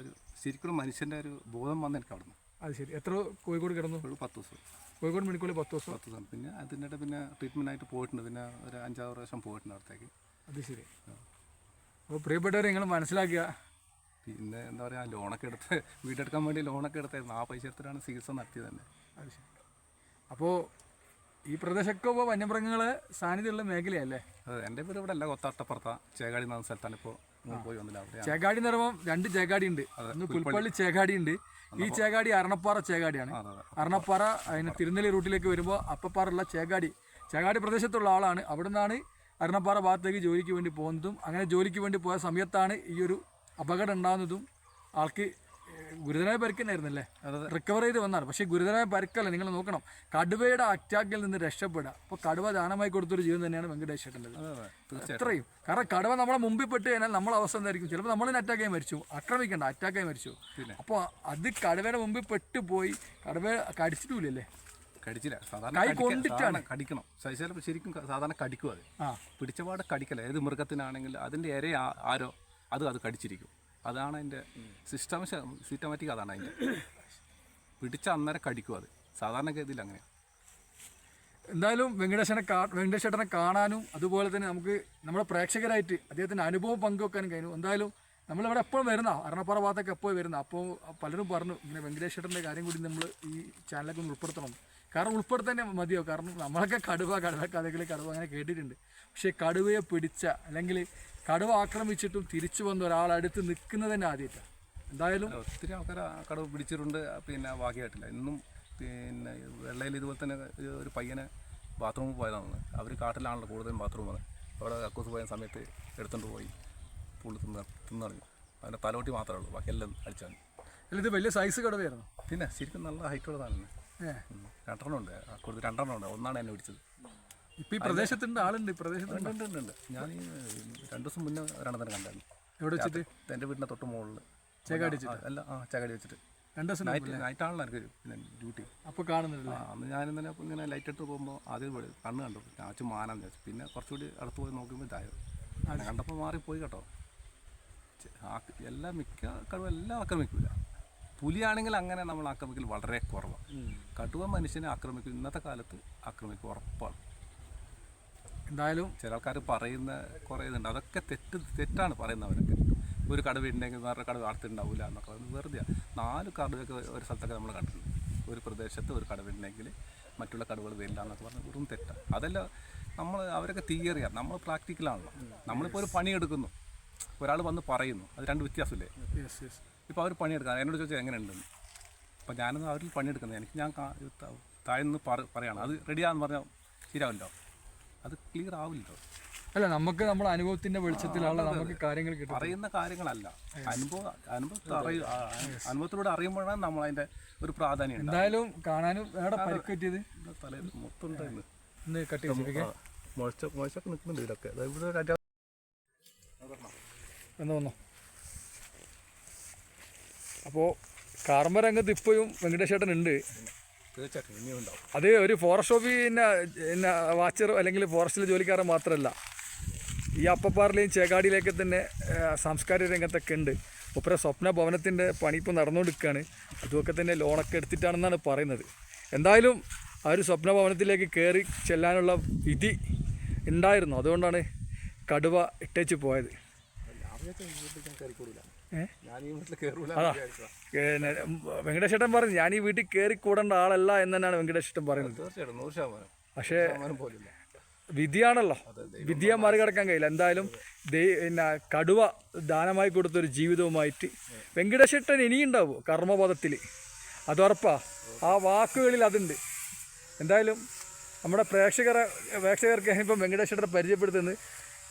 ശരിക്കും മനുഷ്യൻ്റെ ഒരു ബോധം വന്ന് എനിക്ക് അവിടെ നിന്ന്. അത് ശരി. എത്ര കോഴിക്കോട് കിടന്നു? 10 ദിവസം കോഴിക്കോട് മെഡിക്കൽ കോളേജ് 10 ദിവസം. പിന്നെ അതിൻ്റെ പിന്നെ ട്രീറ്റ്മെൻ്റ് ആയിട്ട് പോയിട്ടുണ്ട്. പിന്നെ ഒരു 5-6 പ്രാവശ്യം പോയിട്ടുണ്ട് അവിടത്തേക്ക്. അത് ശരി. അപ്പോൾ പ്രിയപ്പെട്ടവരെ നിങ്ങൾ മനസ്സിലാക്കുക. പിന്നെ എന്താ പറയുക, ലോണൊക്കെ എടുത്ത് വീടെടുക്കാൻ വേണ്ടി ലോണൊക്കെ എടുത്തായിരുന്നു. ആ പൈസ എടുത്തിട്ടാണ് ചികിത്സ നടത്തിയത് തന്നെ. അത് ശരി. അപ്പോൾ ഈ പ്രദേശമൊക്കെ ഇപ്പോൾ വന്യമൃഗങ്ങളെ സാന്നിധ്യമുള്ള മേഖലയല്ലേ? അതെ, എൻ്റെ പേര് ഇവിടെ അല്ല, കൊത്താട്ടപ്പുറത്ത ചേകാടി എന്ന സ്ഥലത്താണ് ഇപ്പോൾ പോയി വന്നില്ല. അവിടെ ചേകാടി എന്ന് പറയുമ്പോൾ 2 ചേകാടി ഉണ്ട്. ഒന്ന് പുൽപ്പള്ളി ചേകാടി ഉണ്ട്. ഈ ചേകാടി അരണപ്പാറ ചേകാടിയാണ്. അരണപ്പാറ അതിന് തിരുനെല്ലി റൂട്ടിലേക്ക് വരുമ്പോൾ അപ്പപ്പാറുള്ള ചേകാടി പ്രദേശത്തുള്ള ആളാണ്. അവിടെ നിന്നാണ് അരണപ്പാറ ഭാഗത്തേക്ക് ജോലിക്ക് വേണ്ടി പോകുന്നതും അങ്ങനെ ജോലിക്ക് വേണ്ടി പോയ സമയത്താണ് ഈ ഒരു അപകടം ഉണ്ടാകുന്നതും. ആൾക്ക് ഗുരുതരമായ പരിക്കുണ്ടായിരുന്നല്ലേ, റിക്കവർ ചെയ്ത് വന്നാണ്. പക്ഷേ ഗുരുതരമായ പരിക്കല്ല, നിങ്ങൾ നോക്കണം. കടുവയുടെ അറ്റാക്കിൽ നിന്ന് രക്ഷപ്പെടുക. അപ്പോൾ കടുവ ദാനമായി കൊടുത്തൊരു ജീവൻ തന്നെയാണ് വെങ്കടേഷ് ചേട്ടൻ്റെ. അത്രയും. കാരണം കടുവ നമ്മളെ മുമ്പിൽ പെട്ട് കഴിഞ്ഞാൽ നമ്മളെ അവസ്ഥ എന്തായിരിക്കും? ചിലപ്പോൾ നമ്മളെ അറ്റാക്കായി മരിച്ചു, അറ്റാക്കായി മരിച്ചു. അപ്പോൾ അത് കടുവയുടെ മുമ്പിൽ പെട്ടുപോയി. കടുവ കടിച്ചിട്ടില്ലേ? കടിച്ചില്ല, കൈ കൊണ്ടിട്ടാണ് കടിക്കണം. ശരിക്കും സാധാരണ കടിക്കും. അത് പിടിച്ചപാട് കടിക്കല. ഏത് മൃഗത്തിനാണെങ്കിൽ അതിൻ്റെ ഇര ആരോ അത് കടിച്ചിരിക്കും. അതാണ് അതിൻ്റെ സിസ്റ്റമാറ്റിക്. അതാണ് അതിൻ്റെ പിടിച്ച അന്നേരം കടിക്കും. അത് സാധാരണ ഗതിയിൽ അങ്ങനെയാണ്. എന്തായാലും വെങ്കടേഷ് ചേട്ടനെ കാണാനും അതുപോലെ തന്നെ നമുക്ക് നമ്മുടെ പ്രേക്ഷകരായിട്ട് അദ്ദേഹത്തിൻ്റെ അനുഭവം പങ്കുവെക്കാനും കഴിഞ്ഞു. എന്തായാലും നമ്മളിവിടെ എപ്പോഴും വരുന്ന അരണപ്പാറ ഭാഗത്തൊക്കെ എപ്പോഴും വരുന്ന. അപ്പോൾ പലരും പറഞ്ഞു ഇങ്ങനെ വെങ്കടേഷ് ചേട്ടൻ്റെ കാര്യം കൂടി നമ്മൾ ഈ ചാനലൊക്കെ ഒന്ന് ഉൾപ്പെടുത്തണം. കാരണം ഉൾപ്പെടുത്താൻ മതിയോ? കാരണം നമ്മളൊക്കെ കടുവ കഥകൾ അങ്ങനെ കേട്ടിട്ടുണ്ട്. പക്ഷേ കടുവയെ പിടിച്ച അല്ലെങ്കിൽ കടുവ ആക്രമിച്ചിട്ടും തിരിച്ചു വന്ന ഒരാളടുത്ത് നിൽക്കുന്നത് തന്നെ ആദ്യമായിട്ടാണ്. എന്തായാലും ഒത്തിരി ആൾക്കാർ കടുവ പിടിച്ചിട്ടുണ്ട്. പിന്നെ ഭാഗ്യമായിട്ടില്ല. ഇന്നും പിന്നെ വെള്ളയിൽ ഇതുപോലെ തന്നെ ഒരു പയ്യനെ ബാത്റൂമിൽ പോയതാണ്. അവർ കാട്ടിലാണല്ലോ കൂടുതലും ബാത്റൂം. അവിടെ കക്കൂസ് പോയ സമയത്ത് എടുത്തുകൊണ്ട് പോയി പുള്ളി തിന്നറിഞ്ഞു. അതിൻ്റെ തലോട്ടി മാത്രമേ ഉള്ളൂ, ബാക്കി എല്ലാം അടിച്ചാൽ. അല്ല, ഇത് വലിയ സൈസ് കടുവയായിരുന്നു. പിന്നെ ശരിക്കും നല്ല ഹൈറ്റുള്ളതാണ്. 2 ഉണ്ട്, കൂടുതൽ 2 ഉണ്ട്. ഒന്നാണ് എന്നെ പിടിച്ചത്. ഇപ്പം ഈ പ്രദേശത്തുണ്ട് ആളുണ്ട്. ഉണ്ട്. ഞാൻ 2 ദിവസം മുന്നേ ഒരെണ്ണത്തിനെ കണ്ടായിരുന്നു. എവിടെ വെച്ചിട്ട്? എൻ്റെ വീടിൻ്റെ തൊട്ട് മുകളിൽ ചേകാടി വെച്ചിട്ട്. അല്ല, ചേകാടി വെച്ചിട്ട് 2 ദിവസം നൈറ്റാണല്ലോ എനിക്ക് പിന്നെ ഡ്യൂട്ടി. അപ്പോൾ കാണുന്നില്ല. അന്ന് ഞാനിന്നലെ ഇങ്ങനെ ലൈറ്റ് എടുത്ത് പോകുമ്പോൾ ആദ്യം കണ്ണ് കണ്ടു. ഞാൻ മാനാന്ന് വെച്ചു. പിന്നെ കുറച്ചുകൂടി അടുത്ത് പോയി നോക്കുമ്പോൾ ഇതായത് അങ്ങനെ കണ്ടപ്പോൾ മാറിപ്പോയി കേട്ടോ. മിക്ക കടുവ എല്ലാം ആക്രമിക്കില്ല. പുലിയാണെങ്കിൽ അങ്ങനെ നമ്മൾ ആക്രമിക്കൽ വളരെ കുറവാണ്. കടുവ മനുഷ്യനെ ആക്രമിക്കും, ഇന്നത്തെ കാലത്ത് ആക്രമിക്കും, ഉറപ്പാണ്. എന്തായാലും ചില ആൾക്കാർ പറയുന്ന കുറേ ഇതുണ്ട്. അതൊക്കെ തെറ്റാണ് പറയുന്നവരൊക്കെ. ഒരു കടുവ ഉണ്ടെങ്കിൽ വേറെ കടുവ അടുത്തുണ്ടാവില്ല എന്നൊക്കെ വെറുതെ. 4 കടുവയൊക്കെ ഒരു സ്ഥലത്തൊക്കെ നമ്മൾ കണ്ടിട്ടുണ്ട്. ഒരു പ്രദേശത്ത് ഒരു കടുവ ഉണ്ടെങ്കിൽ മറ്റുള്ള കടുവകൾ വരില്ല എന്നൊക്കെ പറഞ്ഞാൽ വെറും തെറ്റാണ്. അതല്ല, അവരൊക്കെ തിയറിയാണ്, നമ്മൾ പ്രാക്ടിക്കലാണല്ലോ. നമ്മളിപ്പോൾ ഒരു പണിയെടുക്കുന്നു, ഒരാൾ വന്ന് പറയുന്നു, അത് 2 വ്യത്യാസമില്ലേ? ഇപ്പോൾ അവർ പണിയെടുക്കാം. എന്നോട് ചോദിച്ചാൽ എങ്ങനെ ഉണ്ടെന്ന്. അപ്പോൾ ഞാനൊന്ന് അവരിൽ പണിയെടുക്കുന്നത് ഞാൻ താഴ്ന്ന് പറയണം. അത് റെഡിയാന്ന് പറഞ്ഞാൽ ശരിയാവില്ലോ, അത് ക്ലിയർ ആവില്ലോ. അല്ല, നമുക്ക് നമ്മുടെ അനുഭവത്തിന്റെ വെളിച്ചത്തിലാണ് നമുക്ക് കാര്യങ്ങൾ കിട്ടും. പറയുന്ന കാര്യങ്ങളല്ല, അനുഭവത്തിലൂടെ അറിയുമ്പോഴാണ് നമ്മൾ അതിന്റെ ഒരു പ്രാധാന്യം. എന്തായാലും കാണാനും പരിക്ക് പറ്റിയത് മൊത്തം മുഴച്ചൊക്കെ നിൽക്കുന്നുണ്ട്. ഇതൊക്കെ വന്നു. അപ്പോൾ കാർമ രംഗത്ത് ഇപ്പോഴും വെങ്കടേഷ് ചേട്ടൻ ഉണ്ട്. അത് ഒരു ഫോറസ്റ്റ് ഓഫീസിൻ്റെ വാച്ചർ അല്ലെങ്കിൽ ഫോറസ്റ്റിലെ ജോലിക്കാരൻ മാത്രമല്ല, ഈ അപ്പപ്പാറിലെയും ചേകാടിയിലേക്ക് തന്നെ സാംസ്കാരിക രംഗത്തൊക്കെ ഉണ്ട്. ഒപ്പര സ്വപ്ന ഭവനത്തിൻ്റെ പണി ഇപ്പോൾ നടന്നുകൊടുക്കുകയാണ്. അതുമൊക്കെ തന്നെ ലോണൊക്കെ എടുത്തിട്ടാണെന്നാണ് പറയുന്നത്. എന്തായാലും ആ ഒരു സ്വപ്ന ഭവനത്തിലേക്ക് കയറി ചെല്ലാനുള്ള വിധി ഉണ്ടായിരുന്നു. അതുകൊണ്ടാണ് കടുവ ഇട്ടേച്ച് പോയത്. വെങ്കടേഷ് ചേട്ടൻ പറഞ്ഞു ഞാൻ ഈ വീട്ടിൽ കയറി കൂടേണ്ട ആളല്ല എന്ന് തന്നെയാണ് വെങ്കടേഷ് ചേട്ടൻ പറയുന്നത്. പക്ഷേ വിധിയാണല്ലോ, വിധിയെ മറികടക്കാൻ കഴിയില്ല. എന്തായാലും പിന്നെ കടുവ ദാനമായി കൊടുത്തൊരു ജീവിതവുമായിട്ട് വെങ്കടേഷ് ചേട്ടൻ ഇനിയുണ്ടാവുമോ കർമ്മപദത്തിൽ? അതുറപ്പാ, ആ വാക്കുകളിൽ അതുണ്ട്. എന്തായാലും നമ്മുടെ പ്രേക്ഷകർക്ക് ഇപ്പം വെങ്കടേഷ് ചേട്ടനെ പരിചയപ്പെടുത്തുന്നത്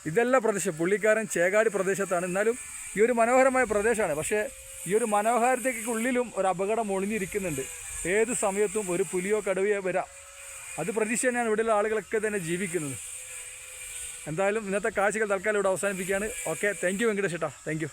ഇതെല്ലാം പ്രദേശം പുള്ളിക്കാരൻ ചേകാടി പ്രദേശത്താണ്. എന്നാലും ഈ ഒരു മനോഹരമായ പ്രദേശമാണ്. പക്ഷേ ഈ ഒരു മനോഹാരതയ്ക്കുള്ളിലും ഒരു അപകടം ഒളിഞ്ഞിരിക്കുന്നുണ്ട്. ഏത് സമയത്തും ഒരു പുലിയോ കടുവയോ വരാം. അത് പ്രതീക്ഷ തന്നെയാണ് ഇവിടെയുള്ള ആളുകളൊക്കെ തന്നെ ജീവിക്കുന്നത്. എന്തായാലും ഇന്നത്തെ കാഴ്ചകൾ തൽക്കാലം ഇവിടെ അവസാനിപ്പിക്കുകയാണ്. ഓക്കെ, താങ്ക് യു വെങ്കടേഷ് ചേട്ടാ, താങ്ക് യു.